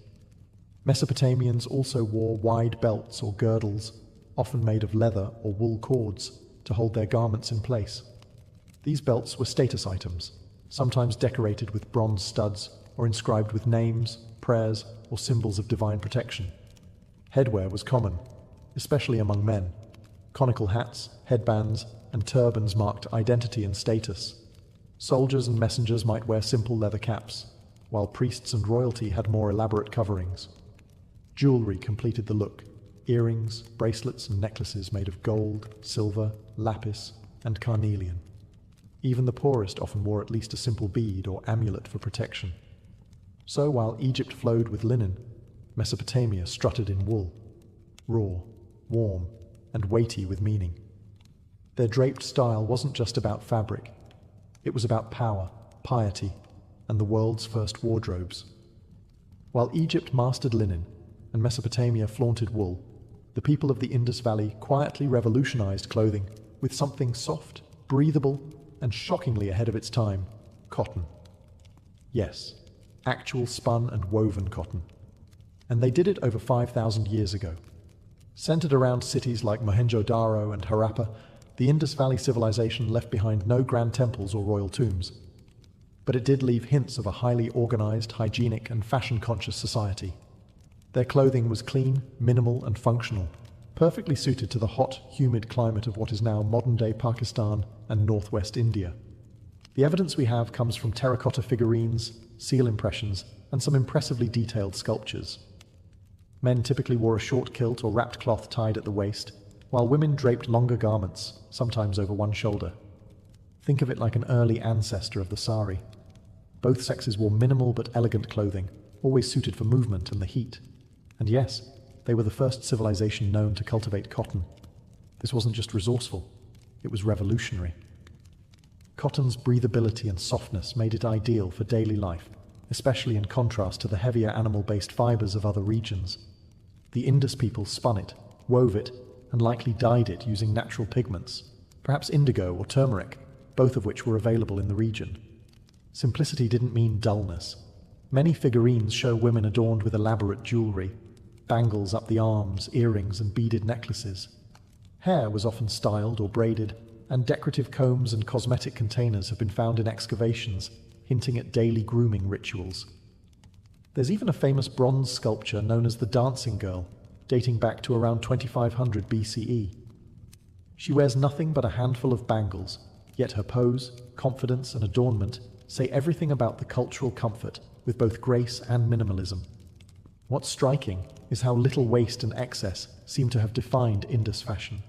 Mesopotamians also wore wide belts or girdles, often made of leather or wool cords, to hold their garments in place. These belts were status items, sometimes decorated with bronze studs or inscribed with names, prayers, or symbols of divine protection. Headwear was common, especially among men. Conical hats, headbands, and turbans marked identity and status. Soldiers and messengers might wear simple leather caps, while priests and royalty had more elaborate coverings. Jewelry completed the look: earrings, bracelets, and necklaces made of gold, silver, lapis, and carnelian. Even the poorest often wore at least a simple bead or amulet for protection. So while Egypt flowed with linen, Mesopotamia strutted in wool, raw, warm, and weighty with meaning. Their draped style wasn't just about fabric. It was about power, piety, and the world's first wardrobes. While Egypt mastered linen and Mesopotamia flaunted wool, the people of the Indus Valley quietly revolutionized clothing with something soft, breathable, and shockingly ahead of its time: cotton. Yes, actual spun and woven cotton. And they did it over 5,000 years ago. Centered around cities like Mohenjo-Daro and Harappa, the Indus Valley civilization left behind no grand temples or royal tombs. But it did leave hints of a highly organized, hygienic, and fashion-conscious society. Their clothing was clean, minimal, and functional, perfectly suited to the hot, humid climate of what is now modern-day Pakistan and northwest India. The evidence we have comes from terracotta figurines, seal impressions, and some impressively detailed sculptures. Men typically wore a short kilt or wrapped cloth tied at the waist, while women draped longer garments, sometimes over one shoulder. Think of it like an early ancestor of the sari. Both sexes wore minimal but elegant clothing, always suited for movement and the heat. And yes, they were the first civilization known to cultivate cotton. This wasn't just resourceful, it was revolutionary. Cotton's breathability and softness made it ideal for daily life, especially in contrast to the heavier animal-based fibers of other regions. The Indus people spun it, wove it, and likely dyed it using natural pigments, perhaps indigo or turmeric, both of which were available in the region. Simplicity didn't mean dullness. Many figurines show women adorned with elaborate jewelry, bangles up the arms, earrings, and beaded necklaces. Hair was often styled or braided, and decorative combs and cosmetic containers have been found in excavations, hinting at daily grooming rituals. There's even a famous bronze sculpture known as the Dancing Girl, dating back to around 2500 BCE. She wears nothing but a handful of bangles, yet her pose, confidence, and adornment say everything about the cultural comfort with both grace and minimalism. What's striking is how little waste and excess seem to have defined Indus fashion.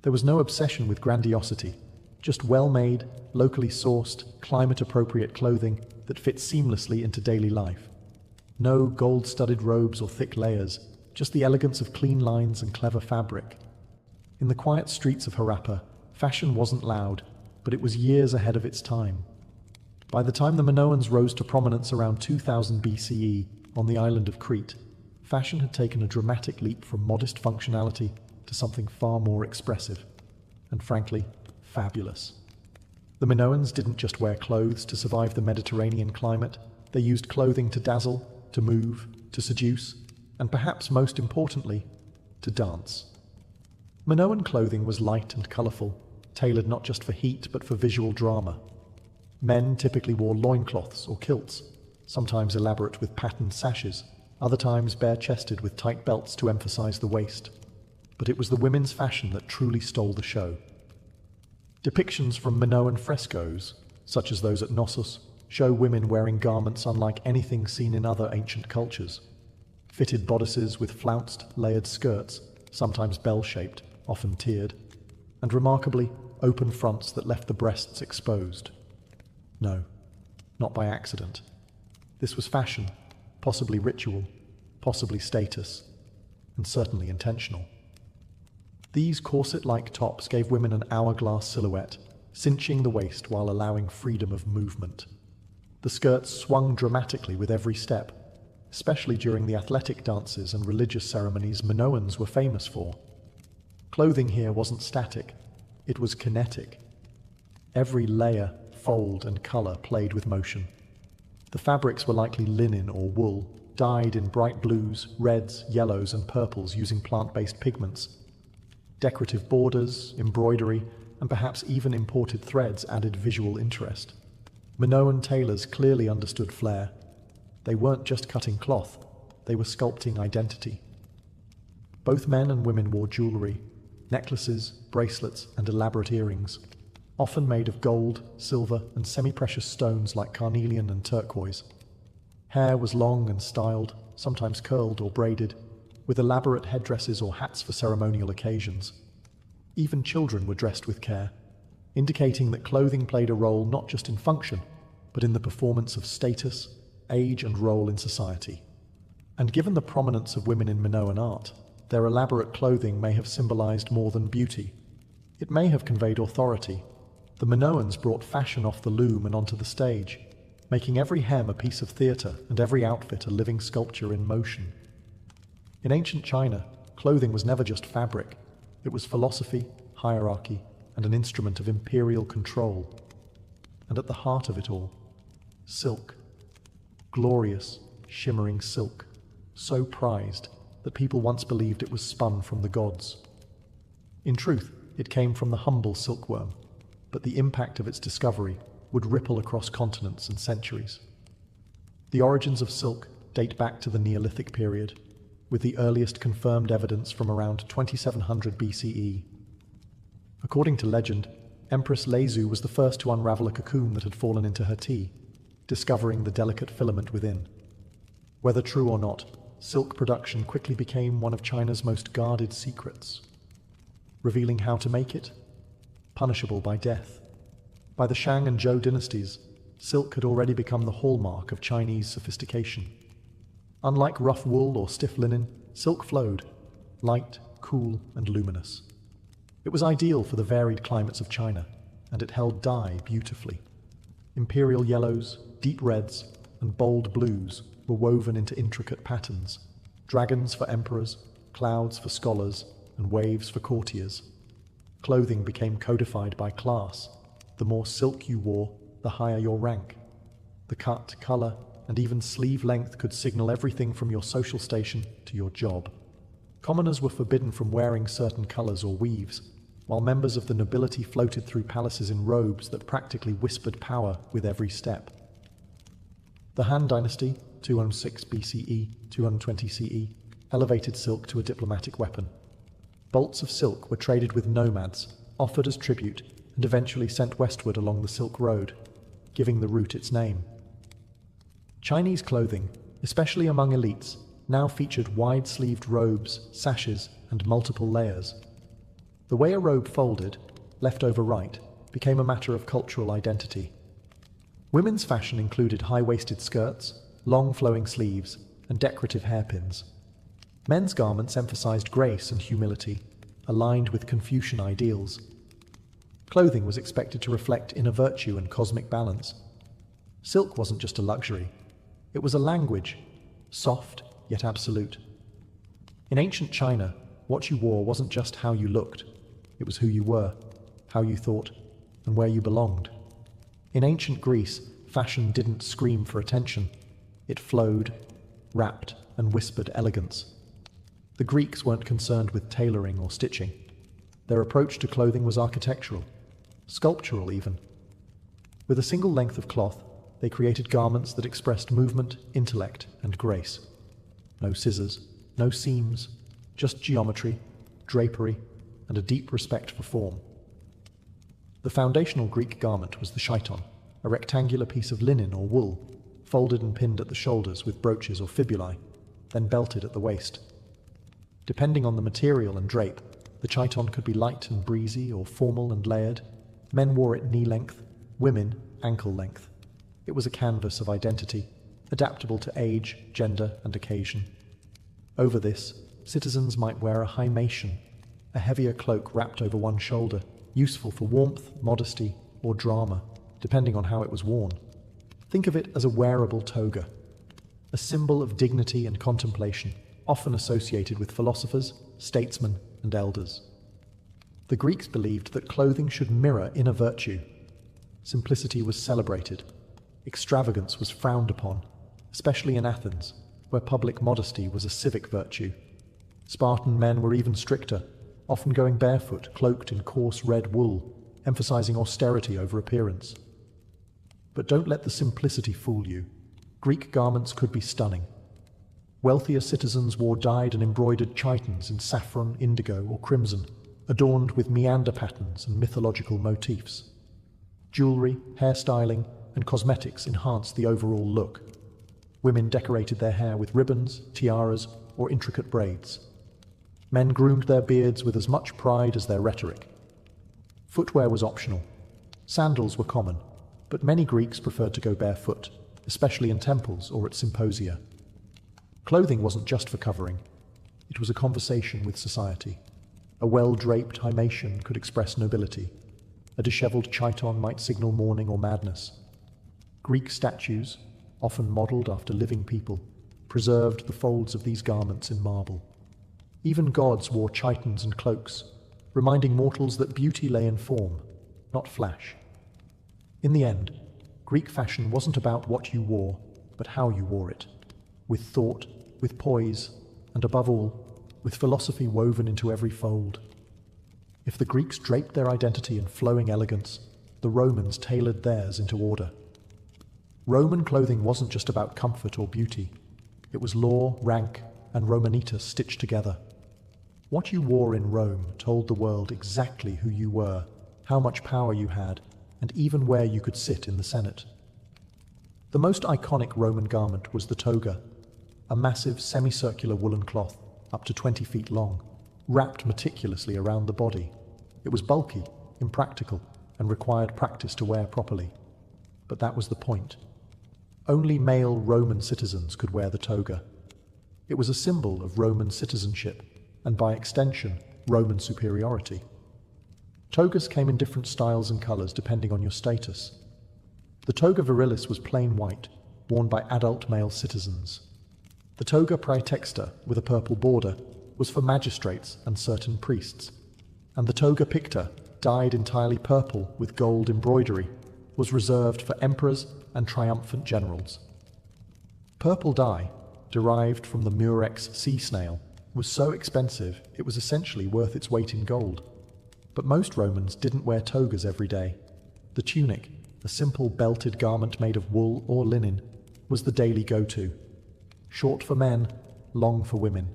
There was no obsession with grandiosity, just well-made, locally sourced, climate-appropriate clothing that fits seamlessly into daily life. No gold-studded robes or thick layers, just the elegance of clean lines and clever fabric. In the quiet streets of Harappa, fashion wasn't loud, but it was years ahead of its time. By the time the Minoans rose to prominence around 2000 BCE on the island of Crete, fashion had taken a dramatic leap from modest functionality to something far more expressive, and frankly, fabulous. The Minoans didn't just wear clothes to survive the Mediterranean climate, they used clothing to dazzle, to move, to seduce, and perhaps most importantly, to dance. Minoan clothing was light and colourful, tailored not just for heat but for visual drama. Men typically wore loincloths or kilts, sometimes elaborate with patterned sashes, other times bare-chested with tight belts to emphasize the waist. But it was the women's fashion that truly stole the show. Depictions from Minoan frescoes, such as those at Knossos, show women wearing garments unlike anything seen in other ancient cultures. Fitted bodices with flounced, layered skirts, sometimes bell-shaped, often tiered, and remarkably, open fronts that left the breasts exposed. No, not by accident. This was fashion, possibly ritual, possibly status, and certainly intentional. These corset-like tops gave women an hourglass silhouette, cinching the waist while allowing freedom of movement. The skirts swung dramatically with every step, especially during the athletic dances and religious ceremonies Minoans were famous for. Clothing here wasn't static, it was kinetic. Every layer, fold, and color played with motion. The fabrics were likely linen or wool, dyed in bright blues, reds, yellows, and purples using plant-based pigments. Decorative borders, embroidery, and perhaps even imported threads added visual interest. Minoan tailors clearly understood flair. They weren't just cutting cloth, they were sculpting identity. Both men and women wore jewelry, necklaces, bracelets, and elaborate earrings, often made of gold, silver, and semi-precious stones like carnelian and turquoise. Hair was long and styled, sometimes curled or braided, with elaborate headdresses or hats for ceremonial occasions. Even children were dressed with care, indicating that clothing played a role not just in function, but in the performance of status, age, and role in society. And given the prominence of women in Minoan art, their elaborate clothing may have symbolized more than beauty. It may have conveyed authority. The Minoans brought fashion off the loom and onto the stage, making every hem a piece of theatre and every outfit a living sculpture in motion. In ancient China, clothing was never just fabric. It was philosophy, hierarchy, and an instrument of imperial control. And at the heart of it all, silk. Glorious, shimmering silk, so prized that people once believed it was spun from the gods. In truth, it came from the humble silkworm, but the impact of its discovery would ripple across continents and centuries. The origins of silk date back to the Neolithic period, with the earliest confirmed evidence from around 2700 BCE. According to legend, Empress Lezu was the first to unravel a cocoon that had fallen into her tea, discovering the delicate filament within. Whether true or not, silk production quickly became one of China's most guarded secrets. Revealing how to make it? Punishable by death. By the Shang and Zhou dynasties, silk had already become the hallmark of Chinese sophistication. Unlike rough wool or stiff linen, silk flowed, light, cool, and luminous. It was ideal for the varied climates of China, and it held dye beautifully. Imperial yellows, deep reds, and bold blues were woven into intricate patterns. Dragons for emperors, clouds for scholars, and waves for courtiers. Clothing became codified by class. The more silk you wore, the higher your rank. The cut, color, and even sleeve length could signal everything from your social station to your job. Commoners were forbidden from wearing certain colors or weaves, while members of the nobility floated through palaces in robes that practically whispered power with every step. The Han Dynasty, 206 BCE, 220 CE, elevated silk to a diplomatic weapon. Bolts of silk were traded with nomads, offered as tribute, and eventually sent westward along the Silk Road, giving the route its name. Chinese clothing, especially among elites, now featured wide-sleeved robes, sashes, and multiple layers. The way a robe folded, left over right, became a matter of cultural identity. Women's fashion included high-waisted skirts, long flowing sleeves, and decorative hairpins. Men's garments emphasized grace and humility, aligned with Confucian ideals. Clothing was expected to reflect inner virtue and cosmic balance. Silk wasn't just a luxury, it was a language, soft yet absolute. In ancient China, what you wore wasn't just how you looked, it was who you were, how you thought, and where you belonged. In ancient Greece, fashion didn't scream for attention. It flowed, rapped, and whispered elegance. The Greeks weren't concerned with tailoring or stitching. Their approach to clothing was architectural, sculptural even. With a single length of cloth, they created garments that expressed movement, intellect, and grace. No scissors, no seams, just geometry, drapery, and a deep respect for form. The foundational Greek garment was the chiton, a rectangular piece of linen or wool, folded and pinned at the shoulders with brooches or fibulae, then belted at the waist. Depending on the material and drape, the chiton could be light and breezy or formal and layered. Men wore it knee-length, women ankle length. It was a canvas of identity, adaptable to age, gender, and occasion. Over this, citizens might wear a himation, a heavier cloak wrapped over one shoulder, useful for warmth, modesty, or drama, depending on how it was worn. Think of it as a wearable toga, a symbol of dignity and contemplation, often associated with philosophers, statesmen, and elders. The Greeks believed that clothing should mirror inner virtue. Simplicity was celebrated. Extravagance was frowned upon, especially in Athens, where public modesty was a civic virtue. Spartan men were even stricter, often going barefoot, cloaked in coarse red wool, emphasizing austerity over appearance. But don't let the simplicity fool you. Greek garments could be stunning. Wealthier citizens wore dyed and embroidered chitons in saffron, indigo, or crimson, adorned with meander patterns and mythological motifs. Jewelry, hairstyling, and cosmetics enhanced the overall look. Women decorated their hair with ribbons, tiaras, or intricate braids. Men groomed their beards with as much pride as their rhetoric. Footwear was optional. Sandals were common, but many Greeks preferred to go barefoot, especially in temples or at symposia. Clothing wasn't just for covering. It was a conversation with society. A well-draped himation could express nobility. A disheveled chiton might signal mourning or madness. Greek statues, often modeled after living people, preserved the folds of these garments in marble. Even gods wore chitons and cloaks, reminding mortals that beauty lay in form, not flash. In the end, Greek fashion wasn't about what you wore, but how you wore it, with thought, with poise, and above all, with philosophy woven into every fold. If the Greeks draped their identity in flowing elegance, the Romans tailored theirs into order. Roman clothing wasn't just about comfort or beauty. It was law, rank, and Romanitas stitched together. What you wore in Rome told the world exactly who you were, how much power you had, and even where you could sit in the Senate. The most iconic Roman garment was the toga, a massive semicircular woolen cloth, up to 20 feet long, wrapped meticulously around the body. It was bulky, impractical, and required practice to wear properly. But that was the point. Only male Roman citizens could wear the toga. It was a symbol of Roman citizenship, and by extension, Roman superiority. Togas came in different styles and colors depending on your status. The toga virilis was plain white, worn by adult male citizens. The toga praetexta, with a purple border, was for magistrates and certain priests. And the toga picta, dyed entirely purple with gold embroidery, was reserved for emperors and triumphant generals. Purple dye, derived from the murex sea snail, was so expensive it was essentially worth its weight in gold. But most Romans didn't wear togas every day. The tunic, a simple belted garment made of wool or linen, was the daily go-to, short for men, long for women.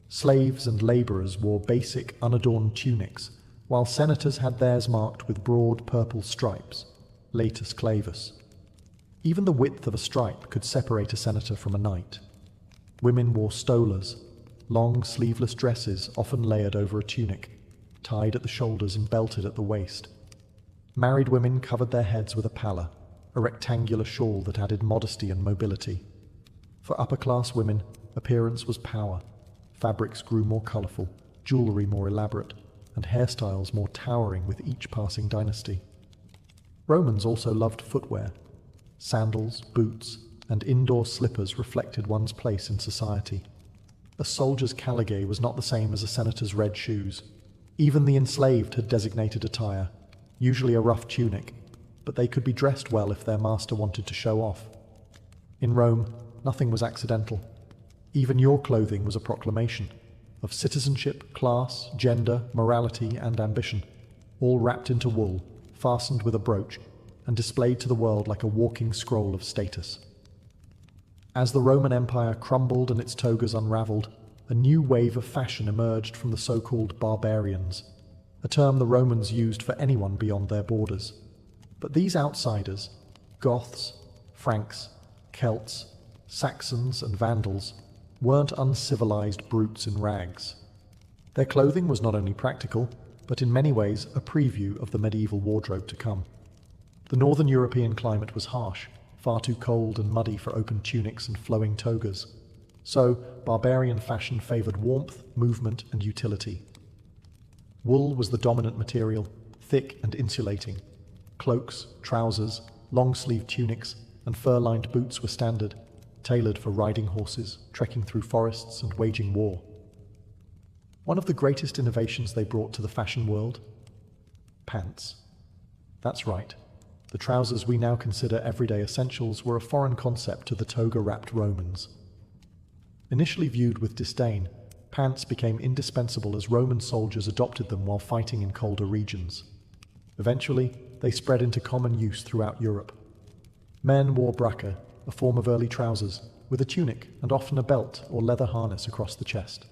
Slaves and laborers wore basic, unadorned tunics, while senators had theirs marked with broad purple stripes, latus clavus. Even the width of a stripe could separate a senator from a knight. Women wore stolas, long sleeveless dresses often layered over a tunic, tied at the shoulders and belted at the waist. Married women covered their heads with a palla, a rectangular shawl that added modesty and mobility. For upper-class women, appearance was power. Fabrics grew more colourful, jewellery more elaborate, and hairstyles more towering with each passing dynasty. Romans also loved footwear. Sandals, boots, and indoor slippers reflected one's place in society. A soldier's caligae was not the same as a senator's red shoes. Even the enslaved had designated attire, usually a rough tunic, but they could be dressed well if their master wanted to show off. In Rome, nothing was accidental. Even your clothing was a proclamation of citizenship, class, gender, morality, and ambition, all wrapped into wool, fastened with a brooch, and displayed to the world like a walking scroll of status. As the Roman Empire crumbled and its togas unraveled, a new wave of fashion emerged from the so-called barbarians, a term the Romans used for anyone beyond their borders. But these outsiders, Goths, Franks, Celts, Saxons, and Vandals, weren't uncivilized brutes in rags. Their clothing was not only practical, but in many ways a preview of the medieval wardrobe to come. The northern European climate was harsh, far too cold and muddy for open tunics and flowing togas. So, barbarian fashion favored warmth, movement, and utility. Wool was the dominant material, thick and insulating. Cloaks, trousers, long-sleeved tunics, and fur-lined boots were standard, tailored for riding horses, trekking through forests, and waging war. One of the greatest innovations they brought to the fashion world? Pants. That's right. The trousers we now consider everyday essentials were a foreign concept to the toga-wrapped Romans. Initially viewed with disdain, pants became indispensable as Roman soldiers adopted them while fighting in colder regions. Eventually, they spread into common use throughout Europe. Men wore bracca, a form of early trousers, with a tunic and often a belt or leather harness across the chest.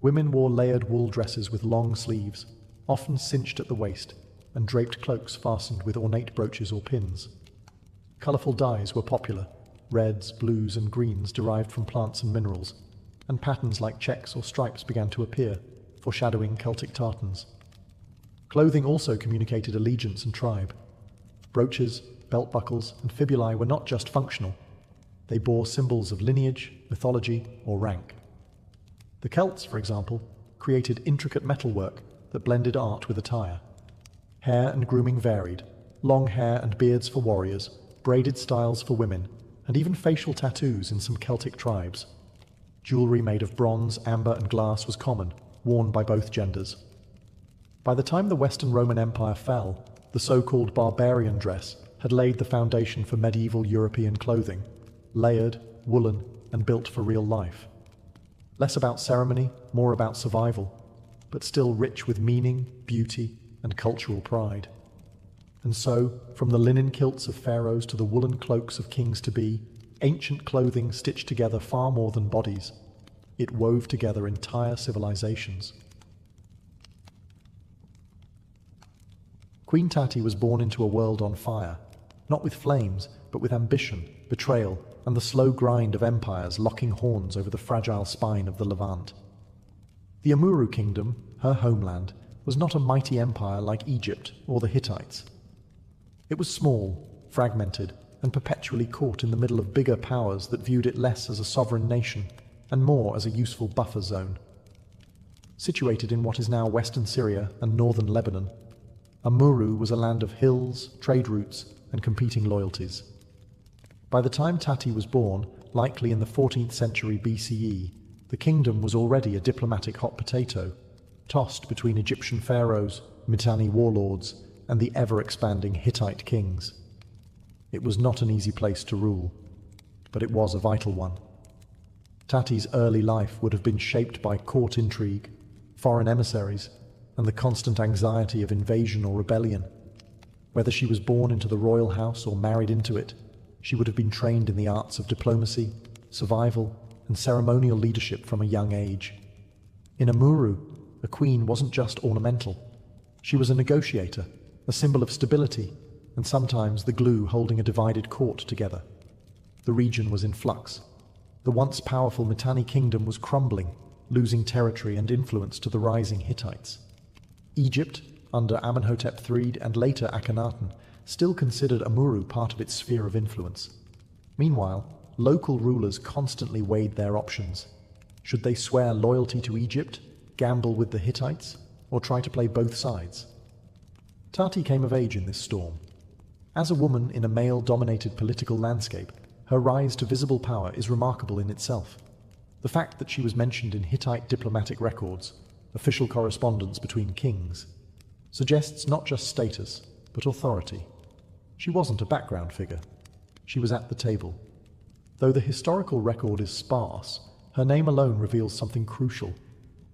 Women wore layered wool dresses with long sleeves, often cinched at the waist, and draped cloaks fastened with ornate brooches or pins. Colourful dyes were popular, reds, blues, and greens derived from plants and minerals, and patterns like checks or stripes began to appear, foreshadowing Celtic tartans. Clothing also communicated allegiance and tribe. Brooches, belt buckles, and fibulae were not just functional. They bore symbols of lineage, mythology, or rank. The Celts, for example, created intricate metalwork that blended art with attire. Hair and grooming varied, long hair and beards for warriors, braided styles for women, and even facial tattoos in some Celtic tribes. Jewelry made of bronze, amber, and glass was common, worn by both genders. By the time the Western Roman Empire fell, the so-called barbarian dress had laid the foundation for medieval European clothing, layered, woolen, and built for real life. Less about ceremony, more about survival, but still rich with meaning, beauty, and cultural pride. And so, from the linen kilts of pharaohs to the woolen cloaks of kings-to-be, ancient clothing stitched together far more than bodies. It wove together entire civilizations. Queen Tati was born into a world on fire, not with flames, but with ambition, betrayal, and the slow grind of empires locking horns over the fragile spine of the Levant. The Amuru kingdom, her homeland, was not a mighty empire like Egypt or the Hittites. It was small, fragmented, and perpetually caught in the middle of bigger powers that viewed it less as a sovereign nation and more as a useful buffer zone. Situated in what is now western Syria and northern Lebanon, Amuru was a land of hills, trade routes, and competing loyalties. By the time Tati was born, likely in the 14th century BCE, the kingdom was already a diplomatic hot potato, tossed between Egyptian pharaohs, Mitanni warlords, and the ever-expanding Hittite kings. It was not an easy place to rule, but it was a vital one. Tati's early life would have been shaped by court intrigue, foreign emissaries, and the constant anxiety of invasion or rebellion. Whether she was born into the royal house or married into it, she would have been trained in the arts of diplomacy, survival, and ceremonial leadership from a young age. In Amuru, a queen wasn't just ornamental. She was a negotiator, a symbol of stability, and sometimes the glue holding a divided court together. The region was in flux. The once powerful Mitanni kingdom was crumbling, losing territory and influence to the rising Hittites. Egypt, under Amenhotep III and later Akhenaten, still considered Amuru part of its sphere of influence. Meanwhile, local rulers constantly weighed their options. Should they swear loyalty to Egypt, gamble with the Hittites, or try to play both sides? Tati came of age in this storm. As a woman in a male-dominated political landscape, her rise to visible power is remarkable in itself. The fact that she was mentioned in Hittite diplomatic records, official correspondence between kings, suggests not just status, but authority. She wasn't a background figure. She was at the table. Though the historical record is sparse, her name alone reveals something crucial.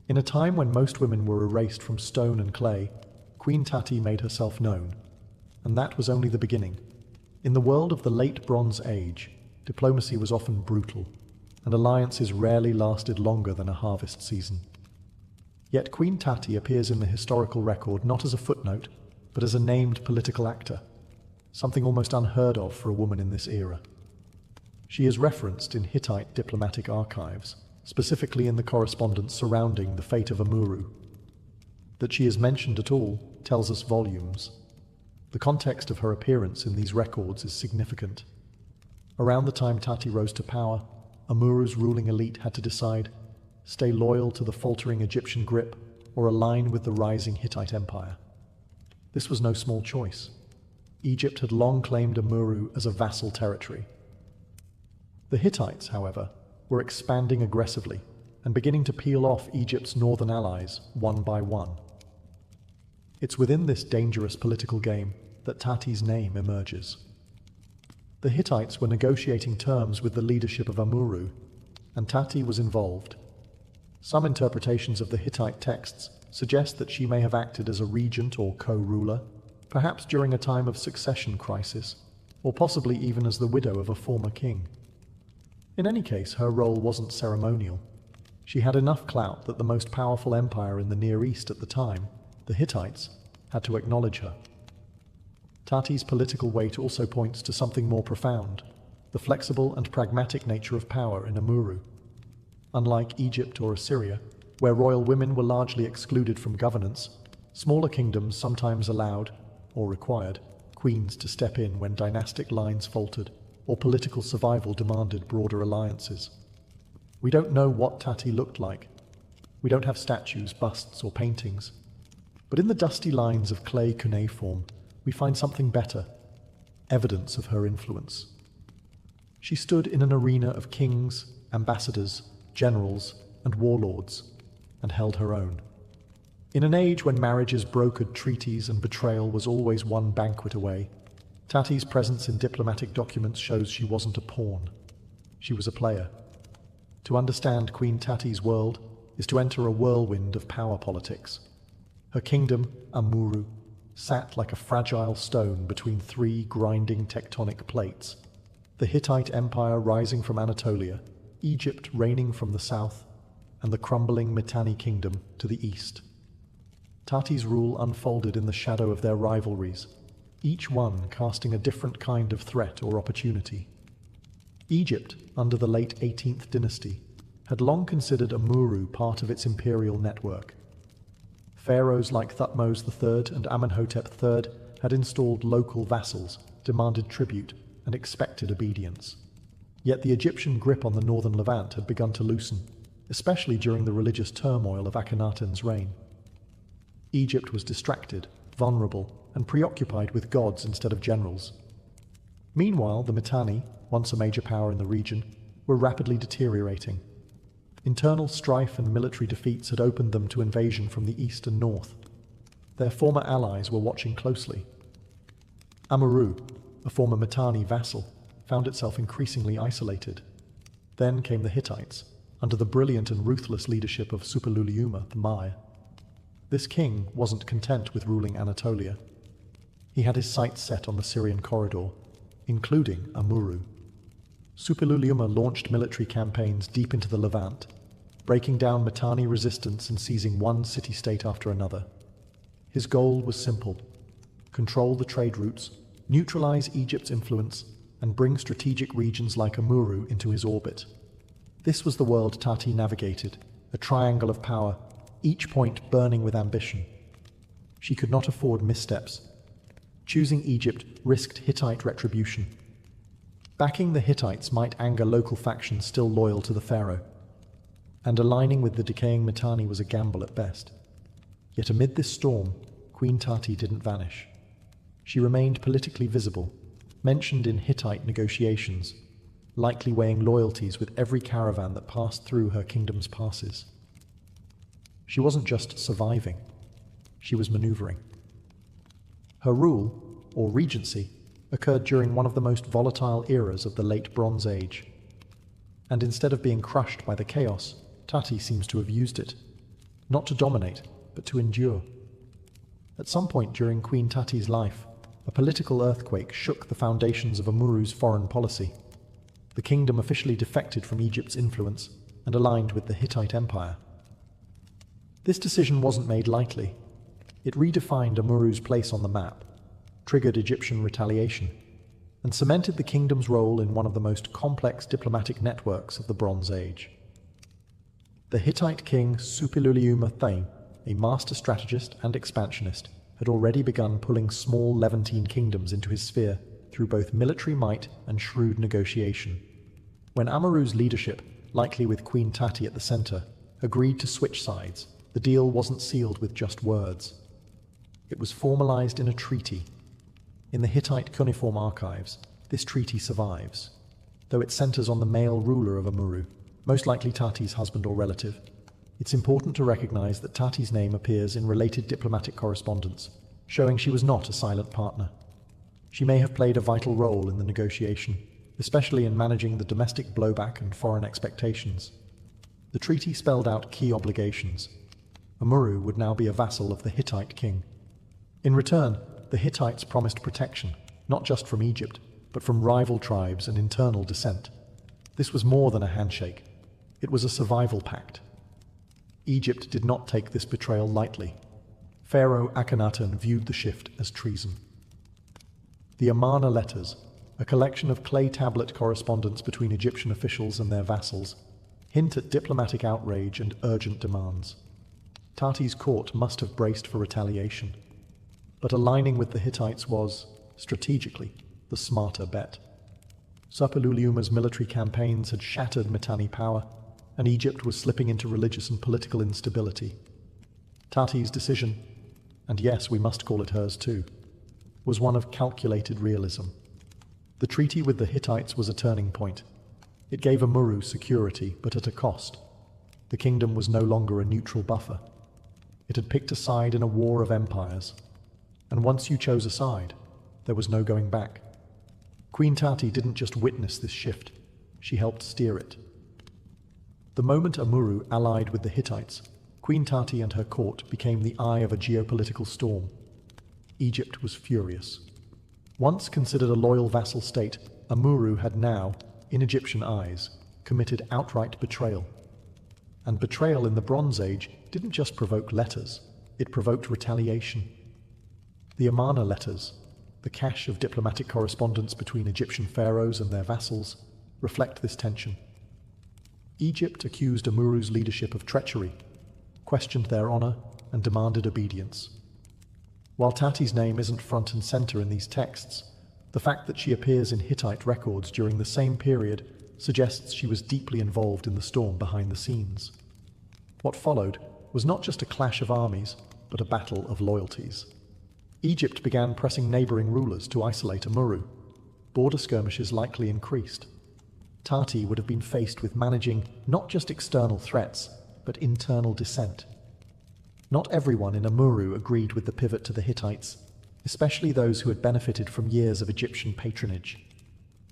In a time when most women were erased from stone and clay, Queen Tati made herself known. And that was only the beginning. In the world of the late Bronze Age, diplomacy was often brutal, and alliances rarely lasted longer than a harvest season. Yet Queen Tati appears in the historical record not as a footnote, but as a named political actor, something almost unheard of for a woman in this era. She is referenced in Hittite diplomatic archives, specifically in the correspondence surrounding the fate of Amuru. That she is mentioned at all tells us volumes. The context of her appearance in these records is significant. Around the time Tati rose to power, Amuru's ruling elite had to decide: stay loyal to the faltering Egyptian grip or align with the rising Hittite empire. This was no small choice. Egypt had long claimed Amuru as a vassal territory. The Hittites, however, were expanding aggressively and beginning to peel off Egypt's northern allies one by one. It's within this dangerous political game that Tati's name emerges. The Hittites were negotiating terms with the leadership of Amuru, and Tati was involved. Some interpretations of the Hittite texts suggest that she may have acted as a regent or co-ruler, perhaps during a time of succession crisis, or possibly even as the widow of a former king. In any case, her role wasn't ceremonial. She had enough clout that the most powerful empire in the Near East at the time, the Hittites, had to acknowledge her. Tati's political weight also points to something more profound: the flexible and pragmatic nature of power in Amuru. Unlike Egypt or Assyria, where royal women were largely excluded from governance, smaller kingdoms sometimes allowed, or required, queens to step in when dynastic lines faltered or political survival demanded broader alliances. We don't know what Tati looked like. We don't have statues, busts, or paintings. But in the dusty lines of clay cuneiform, we find something better: evidence of her influence. She stood in an arena of kings, ambassadors, generals, and warlords, and held her own. In an age when marriages brokered treaties and betrayal was always one banquet away, Tati's presence in diplomatic documents shows she wasn't a pawn. She was a player. To understand Queen Tati's world is to enter a whirlwind of power politics. Her kingdom, Amuru, sat like a fragile stone between three grinding tectonic plates: the Hittite Empire rising from Anatolia, Egypt reigning from the south, and the crumbling Mitanni kingdom to the east. Tati's rule unfolded in the shadow of their rivalries, each one casting a different kind of threat or opportunity. Egypt, under the late 18th dynasty, had long considered Amuru part of its imperial network. Pharaohs like Thutmose III and Amenhotep III had installed local vassals, demanded tribute, and expected obedience. Yet the Egyptian grip on the northern Levant had begun to loosen, especially during the religious turmoil of Akhenaten's reign. Egypt was distracted, vulnerable, and preoccupied with gods instead of generals. Meanwhile, the Mitanni, once a major power in the region, were rapidly deteriorating. Internal strife and military defeats had opened them to invasion from the east and north. Their former allies were watching closely. Amuru, a former Mitanni vassal, found itself increasingly isolated. Then came the Hittites, under the brilliant and ruthless leadership of Suppiluliuma the Maya. This king wasn't content with ruling Anatolia. He had his sights set on the Syrian corridor, including Amuru. Suppiluliuma launched military campaigns deep into the Levant, breaking down Mitanni resistance and seizing one city-state after another. His goal was simple: control the trade routes, neutralize Egypt's influence, and bring strategic regions like Amuru into his orbit. This was the world Tati navigated, a triangle of power, each point burning with ambition. She could not afford missteps. Choosing Egypt risked Hittite retribution. Backing the Hittites might anger local factions still loyal to the pharaoh, and aligning with the decaying Mitanni was a gamble at best. Yet amid this storm, Queen Tati didn't vanish. She remained politically visible, mentioned in Hittite negotiations, likely weighing loyalties with every caravan that passed through her kingdom's passes. She wasn't just surviving, she was maneuvering. Her rule, or regency, occurred during one of the most volatile eras of the late Bronze Age. And instead of being crushed by the chaos, Tati seems to have used it, not to dominate, but to endure. At some point during Queen Tati's life, a political earthquake shook the foundations of Amuru's foreign policy. The kingdom officially defected from Egypt's influence and aligned with the Hittite Empire. This decision wasn't made lightly. It redefined Amuru's place on the map, triggered Egyptian retaliation, and cemented the kingdom's role in one of the most complex diplomatic networks of the Bronze Age. The Hittite king Suppiluliuma I, a master strategist and expansionist, had already begun pulling small Levantine kingdoms into his sphere through both military might and shrewd negotiation. When Amuru's leadership, likely with Queen Tati at the center, agreed to switch sides, the deal wasn't sealed with just words. It was formalized in a treaty. In the Hittite cuneiform archives, this treaty survives, though it centers on the male ruler of Amuru, most likely Tati's husband or relative. It's important to recognize that Tati's name appears in related diplomatic correspondence, showing she was not a silent partner. She may have played a vital role in the negotiation, especially in managing the domestic blowback and foreign expectations. The treaty spelled out key obligations. Amuru would now be a vassal of the Hittite king. In return, the Hittites promised protection, not just from Egypt, but from rival tribes and internal dissent. This was more than a handshake. It was a survival pact. Egypt did not take this betrayal lightly. Pharaoh Akhenaten viewed the shift as treason. The Amarna letters, a collection of clay tablet correspondence between Egyptian officials and their vassals, hint at diplomatic outrage and urgent demands. Tati's court must have braced for retaliation. But aligning with the Hittites was, strategically, the smarter bet. Suppiluliuma's military campaigns had shattered Mitanni power, and Egypt was slipping into religious and political instability. Tati's decision, and yes, we must call it hers too, was one of calculated realism. The treaty with the Hittites was a turning point. It gave Amuru security, but at a cost. The kingdom was no longer a neutral buffer. It had picked a side in a war of empires. And once you chose a side, there was no going back. Queen Tati didn't just witness this shift, she helped steer it. The moment Amuru allied with the Hittites, Queen Tati and her court became the eye of a geopolitical storm. Egypt was furious. Once considered a loyal vassal state, Amuru had now, in Egyptian eyes, committed outright betrayal. And betrayal in the Bronze Age didn't just provoke letters, it provoked retaliation. The Amarna letters, the cache of diplomatic correspondence between Egyptian pharaohs and their vassals, reflect this tension. Egypt accused Amuru's leadership of treachery, questioned their honor, and demanded obedience. While Tati's name isn't front and center in these texts, the fact that she appears in Hittite records during the same period suggests she was deeply involved in the storm behind the scenes. What followed was not just a clash of armies, but a battle of loyalties. Egypt began pressing neighboring rulers to isolate Amuru. Border skirmishes likely increased. Tati would have been faced with managing not just external threats, but internal dissent. Not everyone in Amuru agreed with the pivot to the Hittites, especially those who had benefited from years of Egyptian patronage.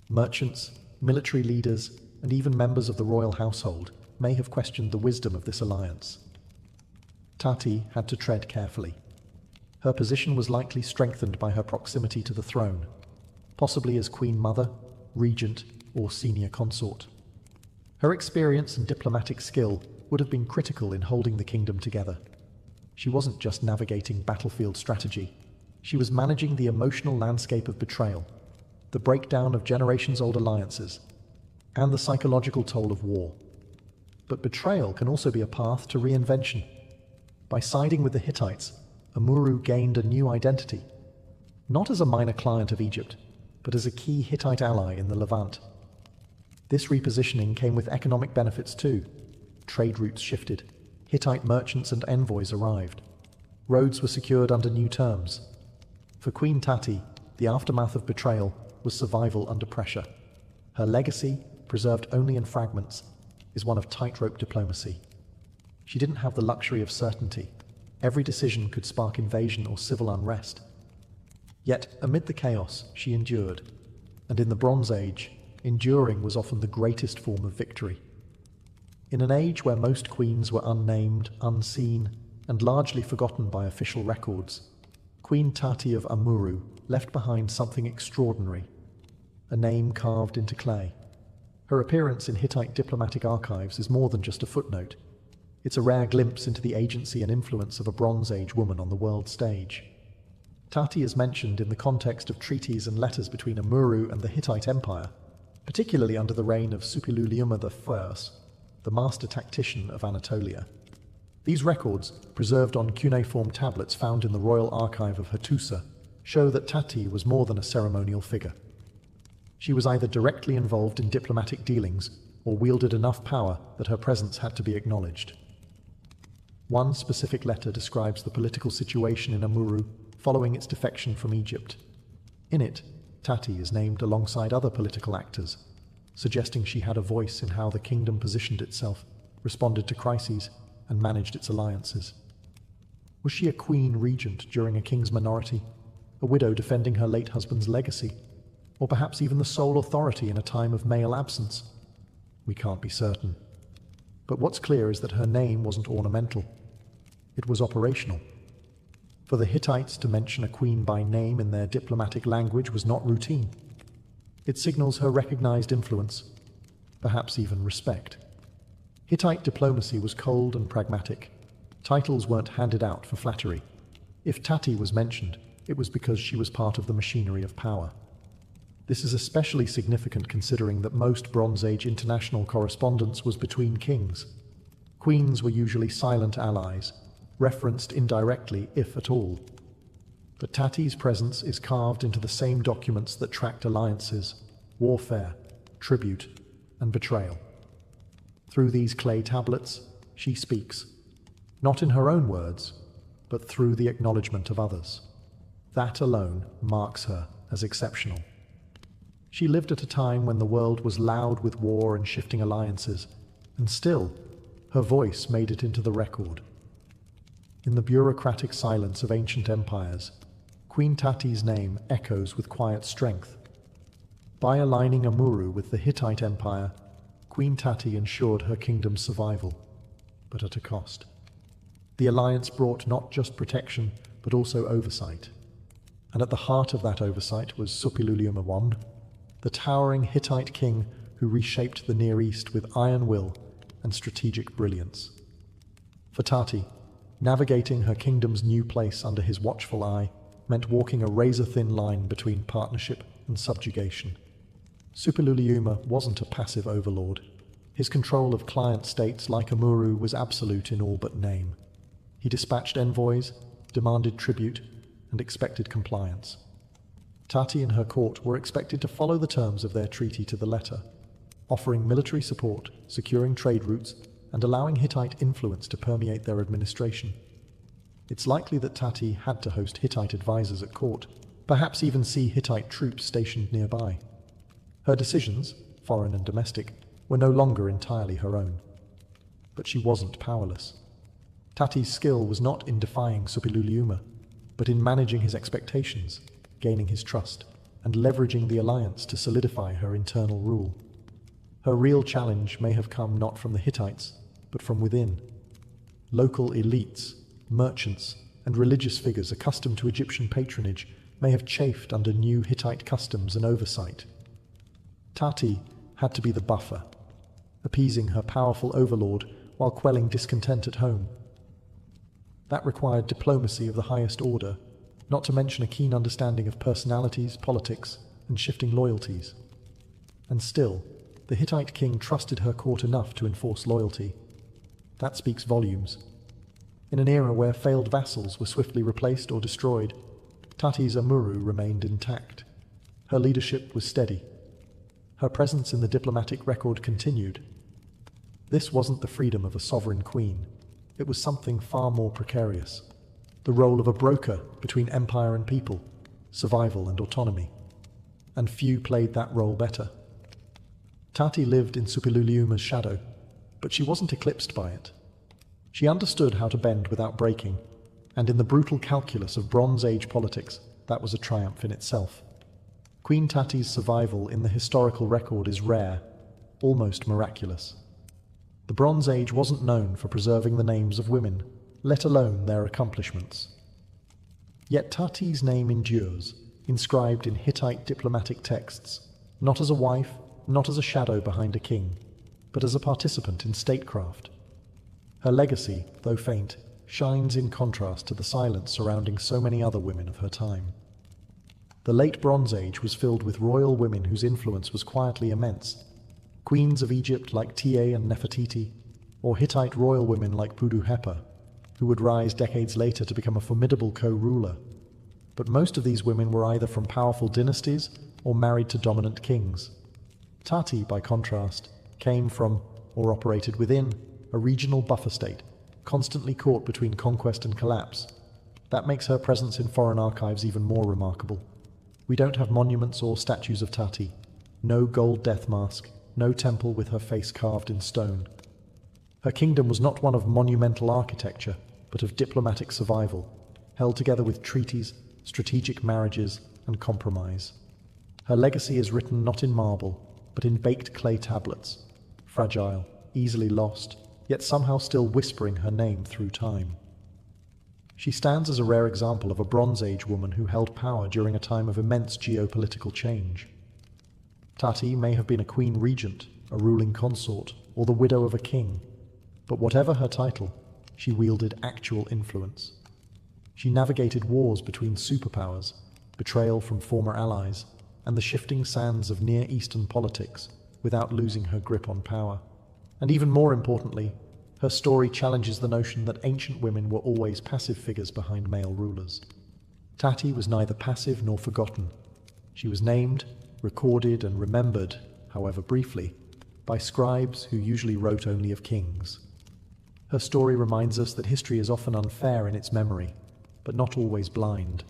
Merchants, military leaders, and even members of the royal household may have questioned the wisdom of this alliance. Tati had to tread carefully. Her position was likely strengthened by her proximity to the throne, possibly as Queen Mother, Regent, or senior consort. Her experience and diplomatic skill would have been critical in holding the kingdom together. She wasn't just navigating battlefield strategy, she was managing the emotional landscape of betrayal, the breakdown of generations-old alliances, and the psychological toll of war. But betrayal can also be a path to reinvention. By siding with the Hittites, Amurru gained a new identity, not as a minor client of Egypt, but as a key Hittite ally in the Levant. This repositioning came with economic benefits too. Trade routes shifted, Hittite merchants and envoys arrived. Roads were secured under new terms. For Queen Tati, the aftermath of betrayal was survival under pressure. Her legacy, preserved only in fragments, is one of tightrope diplomacy. She didn't have the luxury of certainty. Every decision could spark invasion or civil unrest. Yet, amid the chaos, she endured. And in the Bronze Age, enduring was often the greatest form of victory. In an age where most queens were unnamed, unseen, and largely forgotten by official records, Queen Tati of Amurru left behind something extraordinary, a name carved into clay. Her appearance in Hittite diplomatic archives is more than just a footnote. It's a rare glimpse into the agency and influence of a Bronze Age woman on the world stage. Tati is mentioned in the context of treaties and letters between Amurru and the Hittite Empire, particularly under the reign of Suppiluliuma I, the master tactician of Anatolia. These records, preserved on cuneiform tablets found in the royal archive of Hattusa, show that Tati was more than a ceremonial figure. She was either directly involved in diplomatic dealings or wielded enough power that her presence had to be acknowledged. One specific letter describes the political situation in Amurru following its defection from Egypt. In it, Tati is named alongside other political actors, suggesting she had a voice in how the kingdom positioned itself, responded to crises, and managed its alliances. Was she a queen regent during a king's minority, a widow defending her late husband's legacy, or perhaps even the sole authority in a time of male absence? We can't be certain. But what's clear is that her name wasn't ornamental. It was operational. For the Hittites to mention a queen by name in their diplomatic language was not routine. It signals her recognized influence, perhaps even respect. Hittite diplomacy was cold and pragmatic. Titles weren't handed out for flattery. If Tati was mentioned, it was because she was part of the machinery of power. This is especially significant considering that most Bronze Age international correspondence was between kings. Queens were usually silent allies, referenced indirectly if at all. But Tati's presence is carved into the same documents that tracked alliances, warfare, tribute, and betrayal. Through these clay tablets, she speaks, not in her own words, but through the acknowledgement of others. That alone marks her as exceptional. She lived at a time when the world was loud with war and shifting alliances, and still, her voice made it into the record. In the bureaucratic silence of ancient empires, Queen Tati's name echoes with quiet strength. By aligning Amurru with the Hittite Empire, Queen Tati ensured her kingdom's survival, but at a cost. The alliance brought not just protection, but also oversight. And at the heart of that oversight was Suppiluliuma I, the towering Hittite king who reshaped the Near East with iron will and strategic brilliance. For Tati, navigating her kingdom's new place under his watchful eye meant walking a razor-thin line between partnership and subjugation. Suppiluliuma wasn't a passive overlord. His control of client states like Amurru was absolute in all but name. He dispatched envoys, demanded tribute, and expected compliance. Tati and her court were expected to follow the terms of their treaty to the letter, offering military support, securing trade routes, and allowing Hittite influence to permeate their administration. It's likely that Tati had to host Hittite advisors at court, perhaps even see Hittite troops stationed nearby. Her decisions, foreign and domestic, were no longer entirely her own. But she wasn't powerless. Tati's skill was not in defying Suppiluliuma, but in managing his expectations, gaining his trust, and leveraging the alliance to solidify her internal rule. Her real challenge may have come not from the Hittites, but from within. Local elites, merchants, and religious figures accustomed to Egyptian patronage may have chafed under new Hittite customs and oversight. Tati, had to be the buffer, appeasing her powerful overlord while quelling discontent at home. That required diplomacy of the highest order, not to mention a keen understanding of personalities, politics, and shifting loyalties. And still, the Hittite king trusted her court enough to enforce loyalty. That speaks volumes. In an era where failed vassals were swiftly replaced or destroyed, Tati's Amuru remained intact. Her leadership was steady. Her presence in the diplomatic record continued. This wasn't the freedom of a sovereign queen. It was something far more precarious. The role of a broker between empire and people, survival and autonomy. And few played that role better. Tati lived in Suppiluliuma's shadow, but she wasn't eclipsed by it. She understood how to bend without breaking, and in the brutal calculus of Bronze Age politics, that was a triumph in itself. Queen Tati's survival in the historical record is rare, almost miraculous. The Bronze Age wasn't known for preserving the names of women, let alone their accomplishments. Yet Tati's name endures, inscribed in Hittite diplomatic texts, not as a wife, not as a shadow behind a king, but as a participant in statecraft. Her legacy, though faint, shines in contrast to the silence surrounding so many other women of her time. The late Bronze Age was filled with royal women whose influence was quietly immense. Queens of Egypt like Tiye and Nefertiti, or Hittite royal women like Pudu-Hepa, who would rise decades later to become a formidable co-ruler. But most of these women were either from powerful dynasties or married to dominant kings. Tati, by contrast, came from, or operated within, a regional buffer state, constantly caught between conquest and collapse. That makes her presence in foreign archives even more remarkable. We don't have monuments or statues of Tati, no gold death mask, no temple with her face carved in stone. Her kingdom was not one of monumental architecture, but of diplomatic survival, held together with treaties, strategic marriages, and compromise. Her legacy is written not in marble, but in baked clay tablets, fragile, easily lost, yet somehow still whispering her name through time. She stands as a rare example of a Bronze Age woman who held power during a time of immense geopolitical change. Tati may have been a queen regent, a ruling consort, or the widow of a king, but whatever her title, she wielded actual influence. She navigated wars between superpowers, betrayal from former allies, and the shifting sands of Near Eastern politics without losing her grip on power. And even more importantly, her story challenges the notion that ancient women were always passive figures behind male rulers. Tati was neither passive nor forgotten. She was named, recorded, and remembered, however briefly, by scribes who usually wrote only of kings. Her story reminds us that history is often unfair in its memory, but not always blind.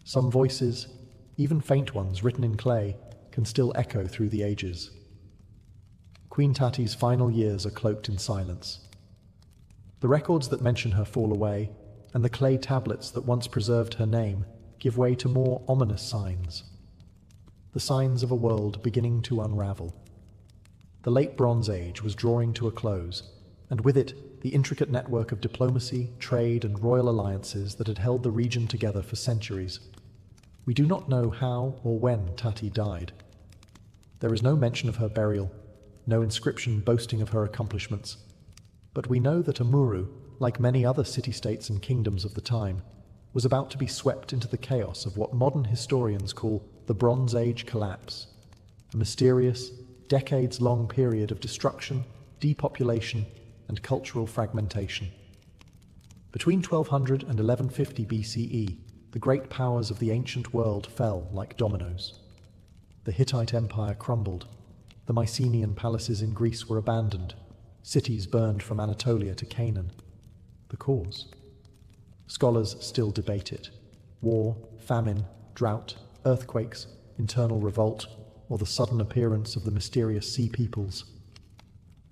Some voices, even faint ones written in clay, can still echo through the ages. Queen Tati's final years are cloaked in silence. The records that mention her fall away, and the clay tablets that once preserved her name give way to more ominous signs. The signs of a world beginning to unravel. The late Bronze Age was drawing to a close, and with it, the intricate network of diplomacy, trade, and royal alliances that had held the region together for centuries. We do not know how or when Tati died. There is no mention of her burial, no inscription boasting of her accomplishments. But we know that Amuru, like many other city-states and kingdoms of the time, was about to be swept into the chaos of what modern historians call the Bronze Age collapse, a mysterious, decades-long period of destruction, depopulation, and cultural fragmentation. Between 1200 and 1150 BCE, the great powers of the ancient world fell like dominoes. The Hittite Empire crumbled. The Mycenaean palaces in Greece were abandoned. Cities burned from Anatolia to Canaan. The cause? Scholars still debate it. War, famine, drought, earthquakes, internal revolt, or the sudden appearance of the mysterious sea peoples.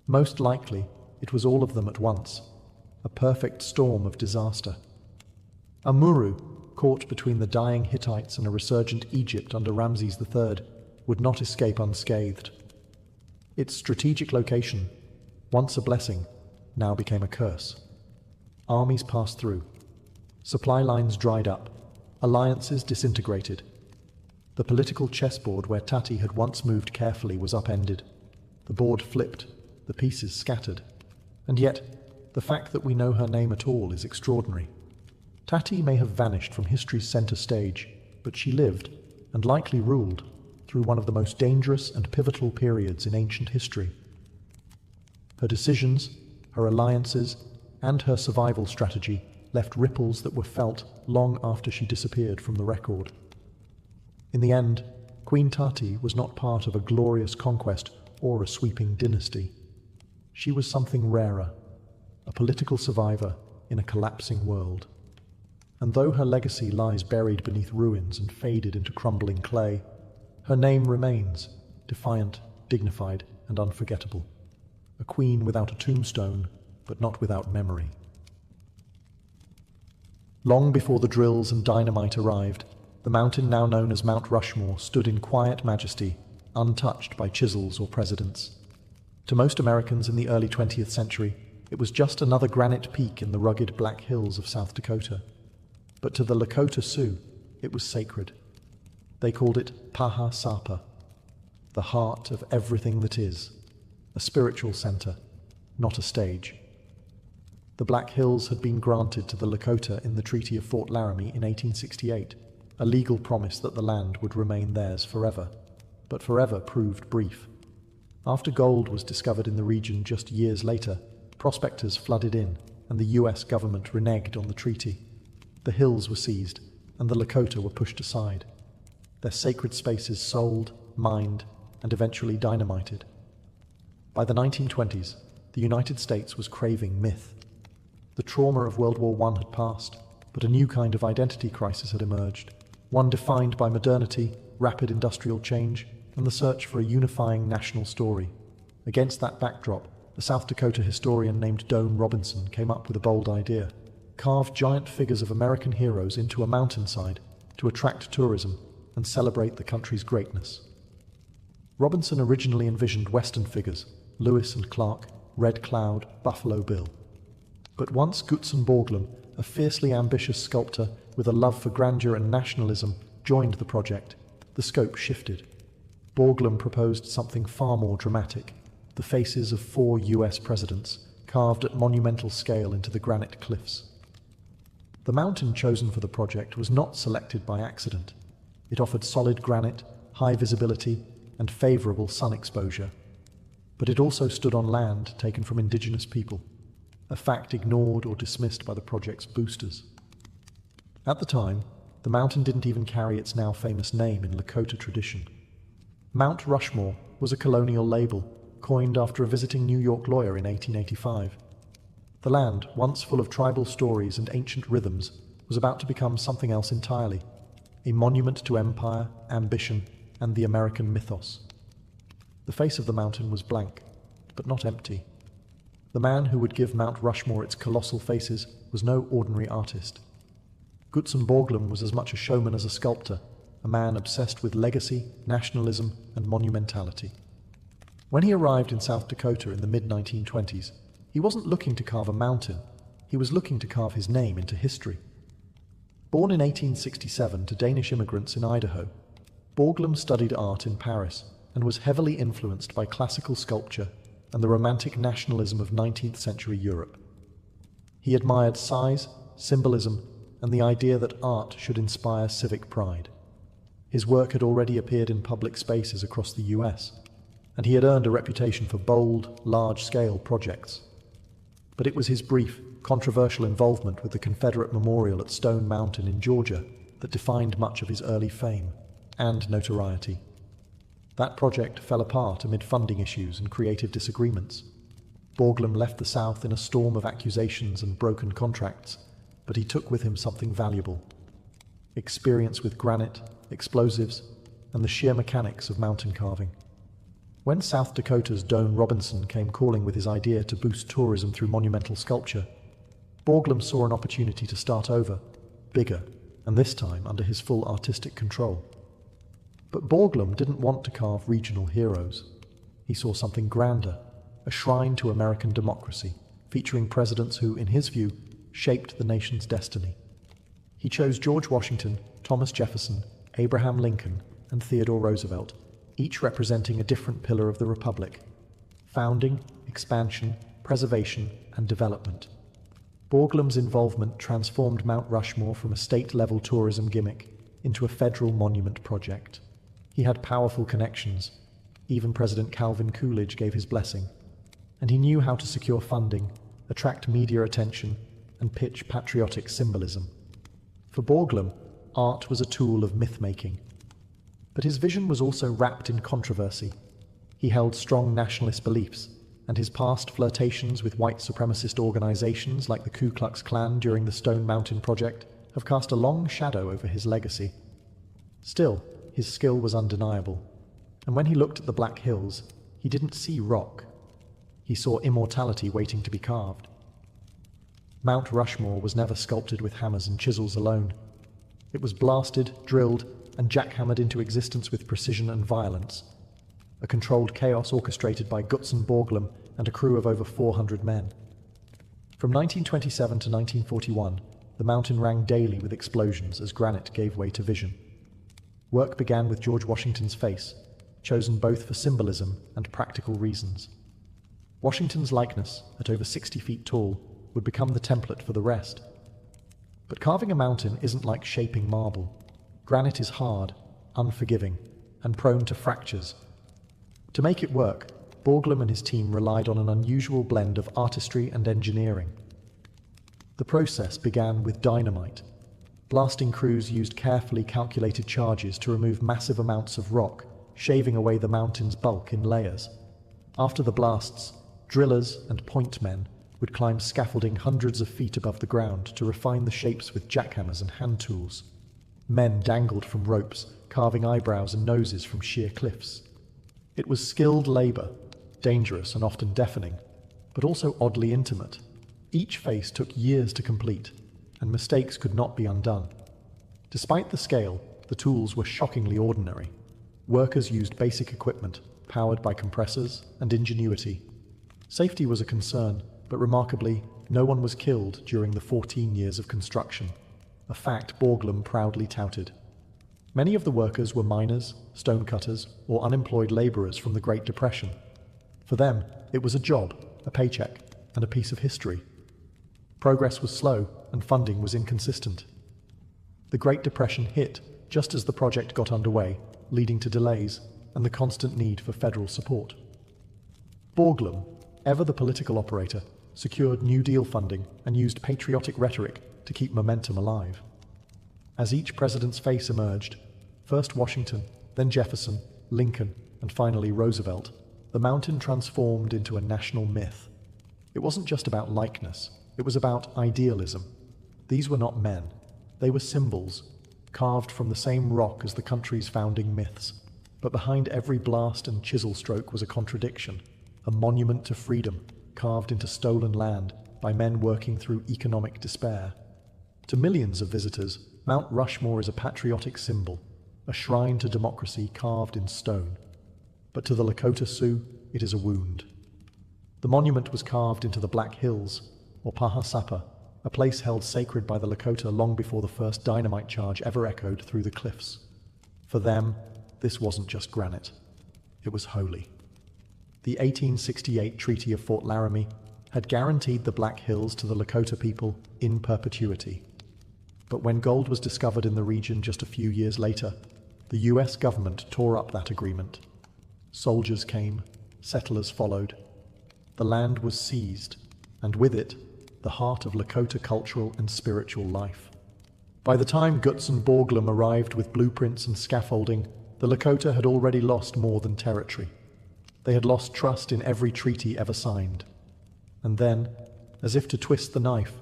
Most likely, it was all of them at once, a perfect storm of disaster. Amuru, caught between the dying Hittites and a resurgent Egypt under Ramses III, would not escape unscathed. Its strategic location, once a blessing, now became a curse. Armies passed through. Supply lines dried up. Alliances disintegrated. The political chessboard where Tati had once moved carefully was upended. The board flipped, the pieces scattered. And yet, the fact that we know her name at all is extraordinary. Tati may have vanished from history's center stage, but she lived, and likely ruled, through one of the most dangerous and pivotal periods in ancient history. Her decisions, her alliances, and her survival strategy left ripples that were felt long after she disappeared from the record. In the end, Queen Tati was not part of a glorious conquest or a sweeping dynasty. She was something rarer, a political survivor in a collapsing world. And though her legacy lies buried beneath ruins and faded into crumbling clay, her name remains, defiant, dignified, and unforgettable. A queen without a tombstone, but not without memory. Long before the drills and dynamite arrived, the mountain now known as Mount Rushmore stood in quiet majesty, untouched by chisels or presidents. To most Americans in the early 20th century, it was just another granite peak in the rugged Black Hills of South Dakota. But to the Lakota Sioux, it was sacred. They called it Paha Sapa, the heart of everything that is, a spiritual center, not a stage. The Black Hills had been granted to the Lakota in the Treaty of Fort Laramie in 1868, a legal promise that the land would remain theirs forever. But forever proved brief. After gold was discovered in the region just years later, prospectors flooded in, and the US government reneged on the treaty. The hills were seized, and the Lakota were pushed aside. Their sacred spaces sold, mined, and eventually dynamited. By the 1920s, the United States was craving myth. The trauma of World War I had passed, but a new kind of identity crisis had emerged, one defined by modernity, rapid industrial change, and the search for a unifying national story. Against that backdrop, a South Dakota historian named Doane Robinson came up with a bold idea: carve giant figures of American heroes into a mountainside to attract tourism and celebrate the country's greatness. Robinson originally envisioned Western figures, Lewis and Clark, Red Cloud, Buffalo Bill. But once Gutzon Borglum, a fiercely ambitious sculptor with a love for grandeur and nationalism, joined the project, the scope shifted. Borglum proposed something far more dramatic: the faces of 4 US presidents, carved at monumental scale into the granite cliffs. The mountain chosen for the project was not selected by accident. It offered solid granite, high visibility, and favorable sun exposure. But it also stood on land taken from indigenous people, a fact ignored or dismissed by the project's boosters. At the time, the mountain didn't even carry its now famous name in Lakota tradition. Mount Rushmore was a colonial label, coined after a visiting New York lawyer in 1885. The land, once full of tribal stories and ancient rhythms, was about to become something else entirely: a monument to empire, ambition, and the American mythos. The face of the mountain was blank, but not empty. The man who would give Mount Rushmore its colossal faces was no ordinary artist. Gutzon Borglum was as much a showman as a sculptor, a man obsessed with legacy, nationalism, and monumentality. When he arrived in South Dakota in the mid-1920s, he wasn't looking to carve a mountain, he was looking to carve his name into history. Born in 1867 to Danish immigrants in Idaho, Borglum studied art in Paris and was heavily influenced by classical sculpture and the romantic nationalism of 19th century Europe. He admired size, symbolism, and the idea that art should inspire civic pride. His work had already appeared in public spaces across the US, and he had earned a reputation for bold, large-scale projects. But it was his brief, controversial involvement with the Confederate Memorial at Stone Mountain in Georgia that defined much of his early fame and notoriety. That project fell apart amid funding issues and creative disagreements. Borglum left the South in a storm of accusations and broken contracts, but he took with him something valuable: experience with granite, explosives, and the sheer mechanics of mountain carving. When South Dakota's Doane Robinson came calling with his idea to boost tourism through monumental sculpture, Borglum saw an opportunity to start over, bigger, and this time under his full artistic control. But Borglum didn't want to carve regional heroes. He saw something grander, a shrine to American democracy, featuring presidents who, in his view, shaped the nation's destiny. He chose George Washington, Thomas Jefferson, Abraham Lincoln, and Theodore Roosevelt, each representing a different pillar of the Republic. founding, expansion, preservation, and development. Borglum's involvement transformed Mount Rushmore from a state-level tourism gimmick into a federal monument project. He had powerful connections. Even President Calvin Coolidge gave his blessing. And he knew how to secure funding, attract media attention, and pitch patriotic symbolism. For Borglum, art was a tool of myth-making. But his vision was also wrapped in controversy. He held strong nationalist beliefs, and his past flirtations with white supremacist organizations like the Ku Klux Klan during the Stone Mountain Project have cast a long shadow over his legacy. Still, his skill was undeniable, and when he looked at the Black Hills, he didn't see rock. He saw immortality waiting to be carved. Mount Rushmore was never sculpted with hammers and chisels alone. It was blasted, drilled, and jackhammered into existence with precision and violence. A controlled chaos orchestrated by Gutzon Borglum and a crew of over 400 men. From 1927 to 1941, the mountain rang daily with explosions as granite gave way to vision. Work began with George Washington's face, chosen both for symbolism and practical reasons. Washington's likeness, at over 60 feet tall, would become the template for the rest. But carving a mountain isn't like shaping marble. Granite is hard, unforgiving, and prone to fractures. To make it work, Borglum and his team relied on an unusual blend of artistry and engineering. The process began with dynamite. Blasting crews used carefully calculated charges to remove massive amounts of rock, shaving away the mountain's bulk in layers. After the blasts, drillers and point men would climb scaffolding hundreds of feet above the ground to refine the shapes with jackhammers and hand tools. Men dangled from ropes, carving eyebrows and noses from sheer cliffs. It was skilled labor, dangerous and often deafening, but also oddly intimate. Each face took years to complete, and mistakes could not be undone. Despite the scale, the tools were shockingly ordinary. Workers used basic equipment, powered by compressors and ingenuity. Safety was a concern, but remarkably, no one was killed during the 14 years of construction, a fact Borglum proudly touted. Many of the workers were miners, stonecutters, or unemployed laborers from the Great Depression. For them, it was a job, a paycheck, and a piece of history. Progress was slow, and funding was inconsistent. The Great Depression hit just as the project got underway, leading to delays and the constant need for federal support. Borglum, ever the political operator, secured New Deal funding and used patriotic rhetoric to keep momentum alive. As each president's face emerged, first Washington, then Jefferson, Lincoln, and finally Roosevelt, the mountain transformed into a national myth. It wasn't just about likeness, it was about idealism. These were not men, they were symbols, carved from the same rock as the country's founding myths. But behind every blast and chisel stroke was a contradiction, a monument to freedom, carved into stolen land by men working through economic despair. To millions of visitors, Mount Rushmore is a patriotic symbol, a shrine to democracy carved in stone. But to the Lakota Sioux, it is a wound. The monument was carved into the Black Hills, or Pahasapa, a place held sacred by the Lakota long before the first dynamite charge ever echoed through the cliffs. For them, this wasn't just granite. It was holy. The 1868 Treaty of Fort Laramie had guaranteed the Black Hills to the Lakota people in perpetuity. But when gold was discovered in the region just a few years later, the US government tore up that agreement. Soldiers came, settlers followed. The land was seized, and with it, the heart of Lakota cultural and spiritual life. By the time Gutzon Borglum arrived with blueprints and scaffolding, the Lakota had already lost more than territory. They had lost trust in every treaty ever signed. And then, as if to twist the knife,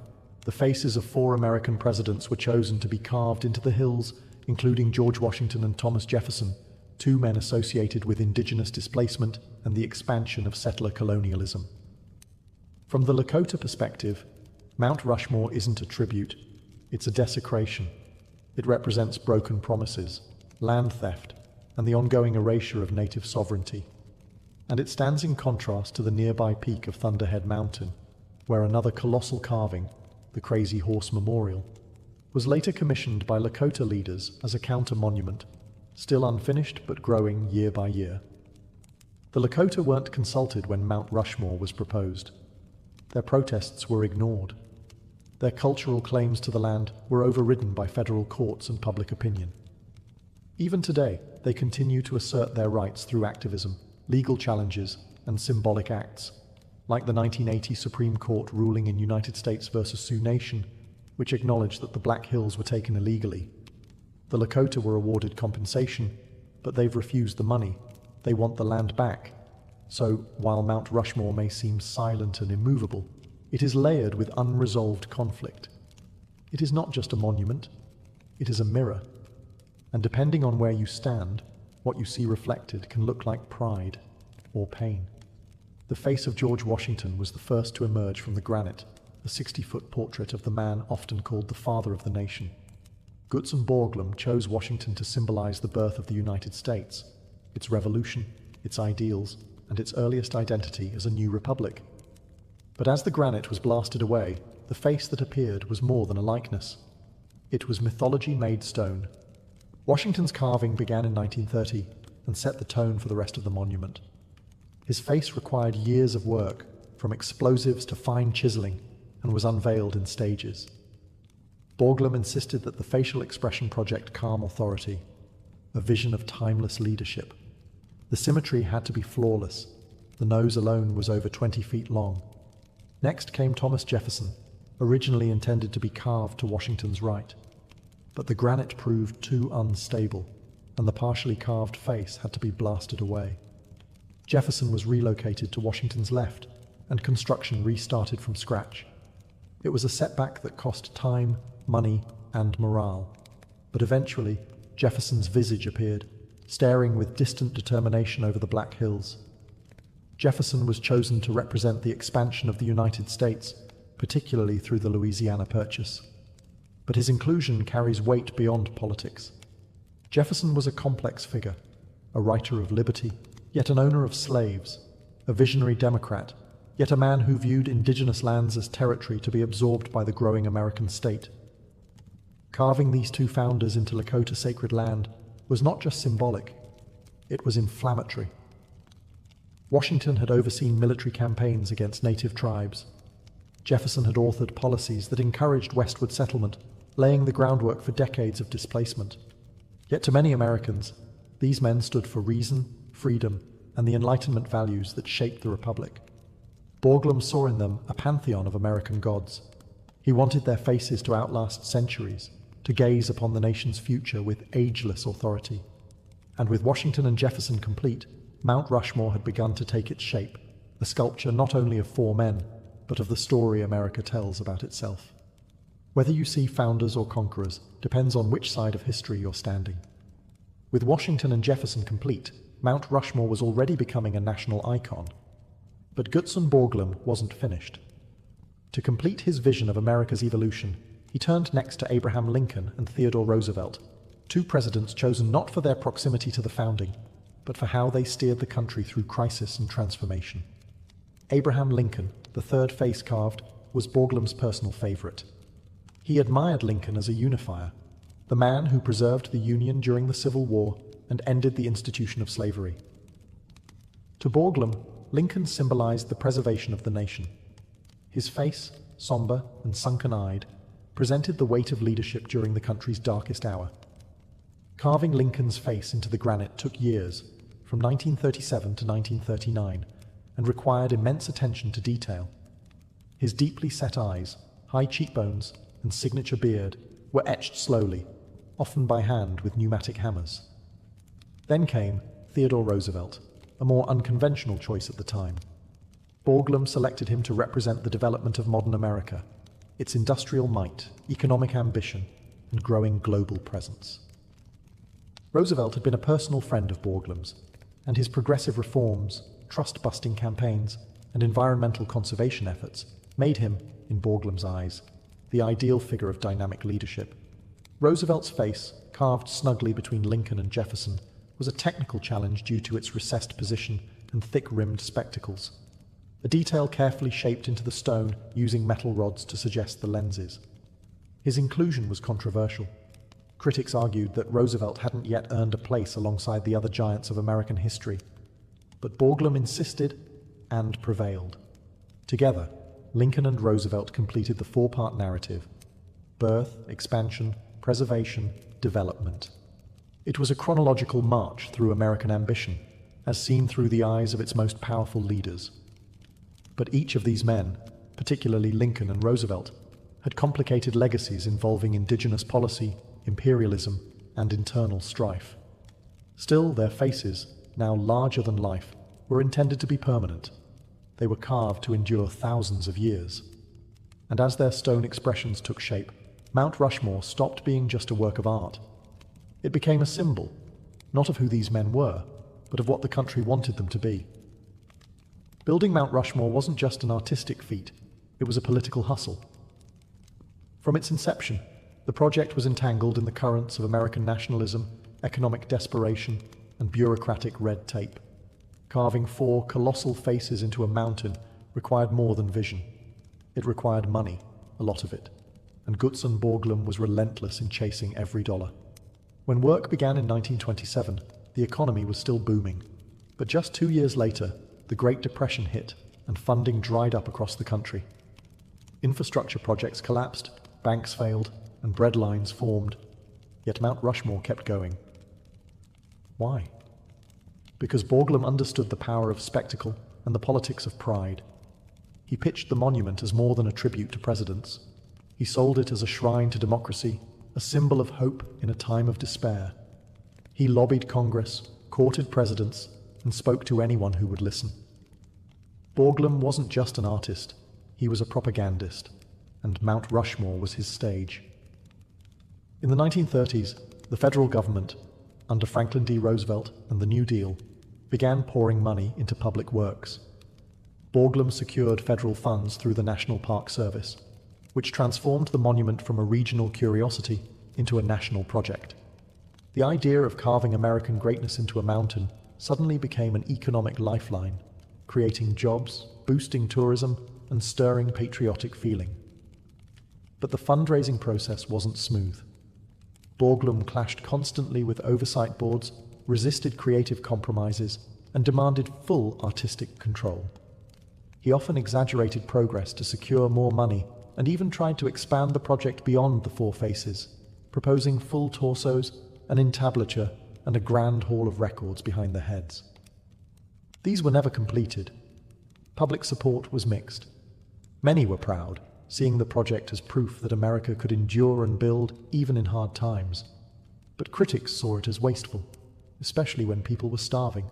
the faces of 4 American presidents were chosen to be carved into the hills, including George Washington and Thomas Jefferson, 2 men associated with indigenous displacement and the expansion of settler colonialism. From the Lakota perspective, Mount Rushmore isn't a tribute, it's a desecration. It represents broken promises, land theft, and the ongoing erasure of native sovereignty. And it stands in contrast to the nearby peak of Thunderhead Mountain, where another colossal carving, the Crazy Horse Memorial, was later commissioned by Lakota leaders as a counter-monument, still unfinished but growing year by year. The Lakota weren't consulted when Mount Rushmore was proposed. Their protests were ignored. Their cultural claims to the land were overridden by federal courts and public opinion. Even today, they continue to assert their rights through activism, legal challenges, and symbolic acts, like the 1980 Supreme Court ruling in United States versus Sioux Nation, which acknowledged that the Black Hills were taken illegally. The Lakota were awarded compensation, but they've refused the money. They want the land back. So, while Mount Rushmore may seem silent and immovable, it is layered with unresolved conflict. It is not just a monument, it is a mirror. And depending on where you stand, what you see reflected can look like pride or pain. The face of George Washington was the first to emerge from the granite, a 60-foot portrait of the man often called the father of the nation. Gutzon Borglum chose Washington to symbolize the birth of the United States, its revolution, its ideals, and its earliest identity as a new republic. But as the granite was blasted away, the face that appeared was more than a likeness. It was mythology made stone. Washington's carving began in 1930 and set the tone for the rest of the monument. His face required years of work, from explosives to fine chiseling, and was unveiled in stages. Borglum insisted that the facial expression project calm authority, a vision of timeless leadership. The symmetry had to be flawless. The nose alone was over 20 feet long. Next came Thomas Jefferson, originally intended to be carved to Washington's right. But the granite proved too unstable, and the partially carved face had to be blasted away. Jefferson was relocated to Washington's left, and construction restarted from scratch. It was a setback that cost time, money, and morale. But eventually, Jefferson's visage appeared, staring with distant determination over the Black Hills. Jefferson was chosen to represent the expansion of the United States, particularly through the Louisiana Purchase. But his inclusion carries weight beyond politics. Jefferson was a complex figure, a writer of liberty, yet an owner of slaves, a visionary Democrat, yet a man who viewed indigenous lands as territory to be absorbed by the growing American state. Carving these two founders into Lakota sacred land was not just symbolic, it was inflammatory. Washington had overseen military campaigns against native tribes. Jefferson had authored policies that encouraged westward settlement, laying the groundwork for decades of displacement. Yet to many Americans, these men stood for reason, freedom, and the Enlightenment values that shaped the Republic. Borglum saw in them a pantheon of American gods. He wanted their faces to outlast centuries, to gaze upon the nation's future with ageless authority. And with Washington and Jefferson complete, Mount Rushmore had begun to take its shape, a sculpture not only of four men, but of the story America tells about itself. Whether you see founders or conquerors depends on which side of history you're standing. With Washington and Jefferson complete, Mount Rushmore was already becoming a national icon. But Gutzon Borglum wasn't finished. To complete his vision of America's evolution, he turned next to Abraham Lincoln and Theodore Roosevelt, two presidents chosen not for their proximity to the founding, but for how they steered the country through crisis and transformation. Abraham Lincoln, the third face carved, was Borglum's personal favorite. He admired Lincoln as a unifier, the man who preserved the Union during the Civil War and ended the institution of slavery. To Borglum, Lincoln symbolized the preservation of the nation. His face, somber and sunken-eyed, presented the weight of leadership during the country's darkest hour. Carving Lincoln's face into the granite took years, from 1937 to 1939, and required immense attention to detail. His deeply set eyes, high cheekbones, and signature beard were etched slowly, often by hand with pneumatic hammers. Then came Theodore Roosevelt, a more unconventional choice at the time. Borglum selected him to represent the development of modern America, its industrial might, economic ambition, and growing global presence. Roosevelt had been a personal friend of Borglum's, and his progressive reforms, trust-busting campaigns, and environmental conservation efforts made him, in Borglum's eyes, the ideal figure of dynamic leadership. Roosevelt's face, carved snugly between Lincoln and Jefferson, was a technical challenge due to its recessed position and thick-rimmed spectacles, a detail carefully shaped into the stone using metal rods to suggest the lenses. His inclusion was controversial. Critics argued that Roosevelt hadn't yet earned a place alongside the other giants of American history. But Borglum insisted and prevailed. Together, Lincoln and Roosevelt completed the four-part narrative: birth, expansion, preservation, development. It was a chronological march through American ambition, as seen through the eyes of its most powerful leaders. But each of these men, particularly Lincoln and Roosevelt, had complicated legacies involving indigenous policy, imperialism, and internal strife. Still, their faces, now larger than life, were intended to be permanent. They were carved to endure thousands of years. And as their stone expressions took shape, Mount Rushmore stopped being just a work of art. It became a symbol, not of who these men were, but of what the country wanted them to be. Building Mount Rushmore wasn't just an artistic feat, it was a political hustle. From its inception, the project was entangled in the currents of American nationalism, economic desperation, and bureaucratic red tape. Carving four colossal faces into a mountain required more than vision. It required money, a lot of it, and Gutzon Borglum was relentless in chasing every dollar. When work began in 1927, the economy was still booming. But just 2 years later, the Great Depression hit and funding dried up across the country. Infrastructure projects collapsed, banks failed, and bread lines formed. Yet Mount Rushmore kept going. Why? Because Borglum understood the power of spectacle and the politics of pride. He pitched the monument as more than a tribute to presidents. He sold it as a shrine to democracy, a symbol of hope in a time of despair. He lobbied Congress, courted presidents, and spoke to anyone who would listen. Borglum wasn't just an artist, he was a propagandist, and Mount Rushmore was his stage. In the 1930s, the federal government, under Franklin D. Roosevelt and the New Deal, began pouring money into public works. Borglum secured federal funds through the National Park Service, which transformed the monument from a regional curiosity into a national project. The idea of carving American greatness into a mountain suddenly became an economic lifeline, creating jobs, boosting tourism, and stirring patriotic feeling. But the fundraising process wasn't smooth. Borglum clashed constantly with oversight boards, resisted creative compromises, and demanded full artistic control. He often exaggerated progress to secure more money and even tried to expand the project beyond the four faces, proposing full torsos, an entablature, and a grand hall of records behind the heads. These were never completed. Public support was mixed. Many were proud, seeing the project as proof that America could endure and build even in hard times. But critics saw it as wasteful, especially when people were starving.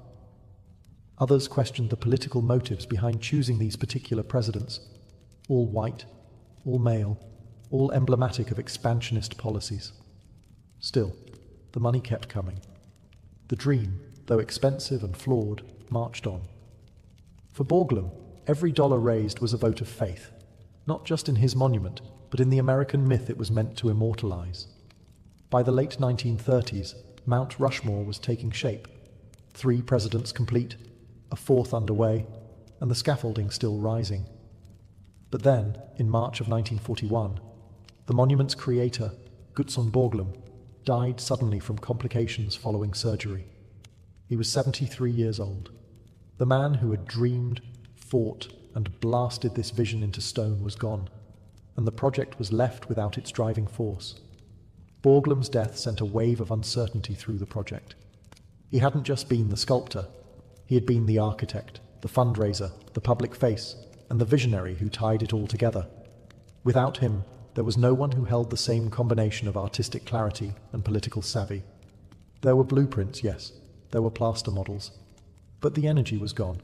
Others questioned the political motives behind choosing these particular presidents, all white, all male, all emblematic of expansionist policies. Still, the money kept coming. The dream, though expensive and flawed, marched on. For Borglum, every dollar raised was a vote of faith, not just in his monument, but in the American myth it was meant to immortalize. By the late 1930s, Mount Rushmore was taking shape. 3 presidents complete, a 4th underway, and the scaffolding still rising. But then, in March of 1941, the monument's creator, Gutzon Borglum, died suddenly from complications following surgery. He was 73 years old. The man who had dreamed, fought, and blasted this vision into stone was gone, and the project was left without its driving force. Borglum's death sent a wave of uncertainty through the project. He hadn't just been the sculptor, he had been the architect, the fundraiser, the public face, and the visionary who tied it all together. Without him, there was no one who held the same combination of artistic clarity and political savvy. There were blueprints, yes, there were plaster models, but the energy was gone.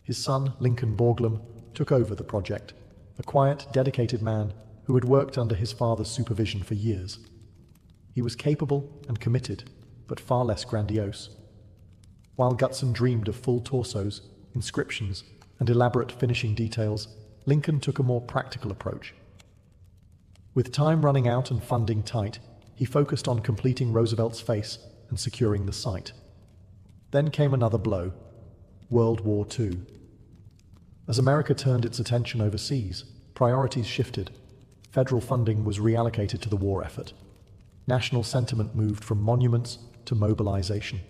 His son, Lincoln Borglum, took over the project, a quiet, dedicated man who had worked under his father's supervision for years. He was capable and committed, but far less grandiose. While Gutzon dreamed of full torsos, inscriptions, and elaborate finishing details, Lincoln took a more practical approach. With time running out and funding tight, he focused on completing Roosevelt's face and securing the site. Then came another blow: World War II. As America turned its attention overseas, priorities shifted. Federal funding was reallocated to the war effort. National sentiment moved from monuments to mobilization.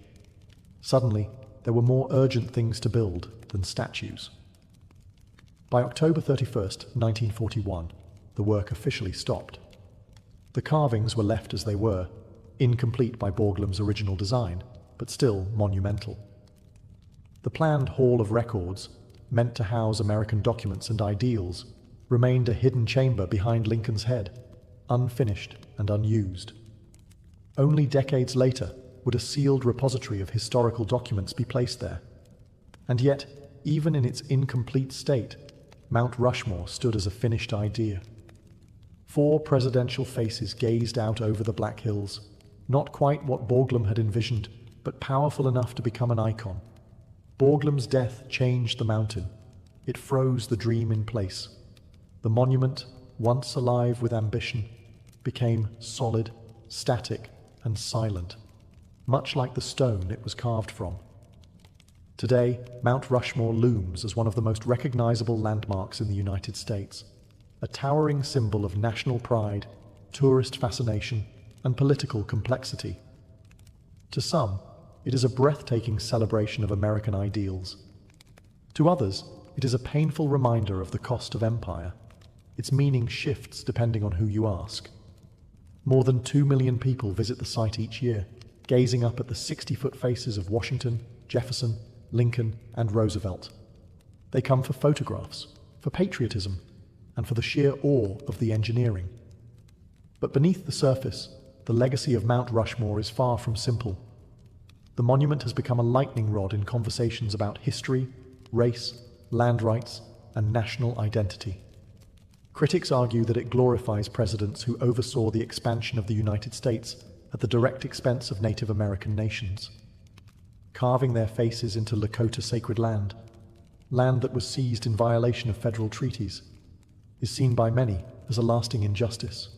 Suddenly, there were more urgent things to build than statues. By October 31st, 1941, the work officially stopped. The carvings were left as they were, incomplete by Borglum's original design, but still monumental. The planned Hall of Records, meant to house American documents and ideals, remained a hidden chamber behind Lincoln's head, unfinished and unused. Only decades later would a sealed repository of historical documents be placed there. And yet, even in its incomplete state, Mount Rushmore stood as a finished idea. 4 presidential faces gazed out over the Black Hills, not quite what Borglum had envisioned, but powerful enough to become an icon. Borglum's death changed the mountain. It froze the dream in place. The monument, once alive with ambition, became solid, static, and silent, much like the stone it was carved from. Today, Mount Rushmore looms as one of the most recognizable landmarks in the United States, a towering symbol of national pride, tourist fascination, and political complexity. To some, it is a breathtaking celebration of American ideals. To others, it is a painful reminder of the cost of empire. Its meaning shifts depending on who you ask. More than 2 million people visit the site each year, gazing up at the 60-foot faces of Washington, Jefferson, Lincoln, and Roosevelt. They come for photographs, for patriotism, and for the sheer awe of the engineering. But beneath the surface, the legacy of Mount Rushmore is far from simple. The monument has become a lightning rod in conversations about history, race, land rights, and national identity. Critics argue that it glorifies presidents who oversaw the expansion of the United States at the direct expense of Native American nations, carving their faces into Lakota sacred land that was seized in violation of federal treaties, is seen by many as a lasting injustice.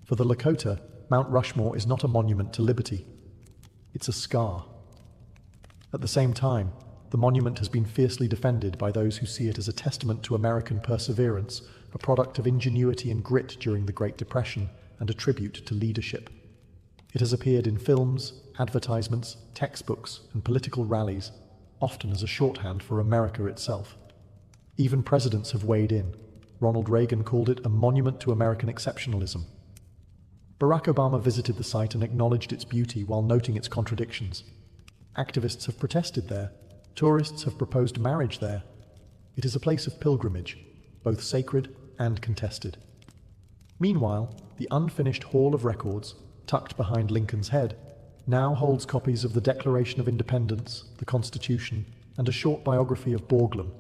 For the Lakota, Mount Rushmore is not a monument to liberty. It's a scar. At the same time, the monument has been fiercely defended by those who see it as a testament to American perseverance, a product of ingenuity and grit during the Great Depression, and a tribute to leadership. It has appeared in films, advertisements, textbooks, and political rallies, often as a shorthand for America itself. Even presidents have weighed in. Ronald Reagan called it a monument to American exceptionalism. Barack Obama visited the site and acknowledged its beauty while noting its contradictions. Activists have protested there. Tourists have proposed marriage there. It is a place of pilgrimage, both sacred and contested. Meanwhile, the unfinished Hall of Records, tucked behind Lincoln's head, now holds copies of the Declaration of Independence, the Constitution, and a short biography of Borglum.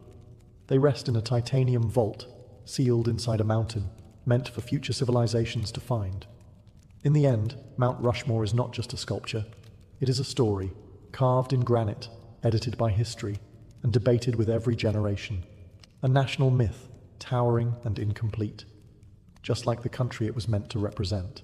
They rest in a titanium vault, sealed inside a mountain, meant for future civilizations to find. In the end, Mount Rushmore is not just a sculpture. It is a story, carved in granite, edited by history, and debated with every generation. A national myth, towering and incomplete, just like the country it was meant to represent.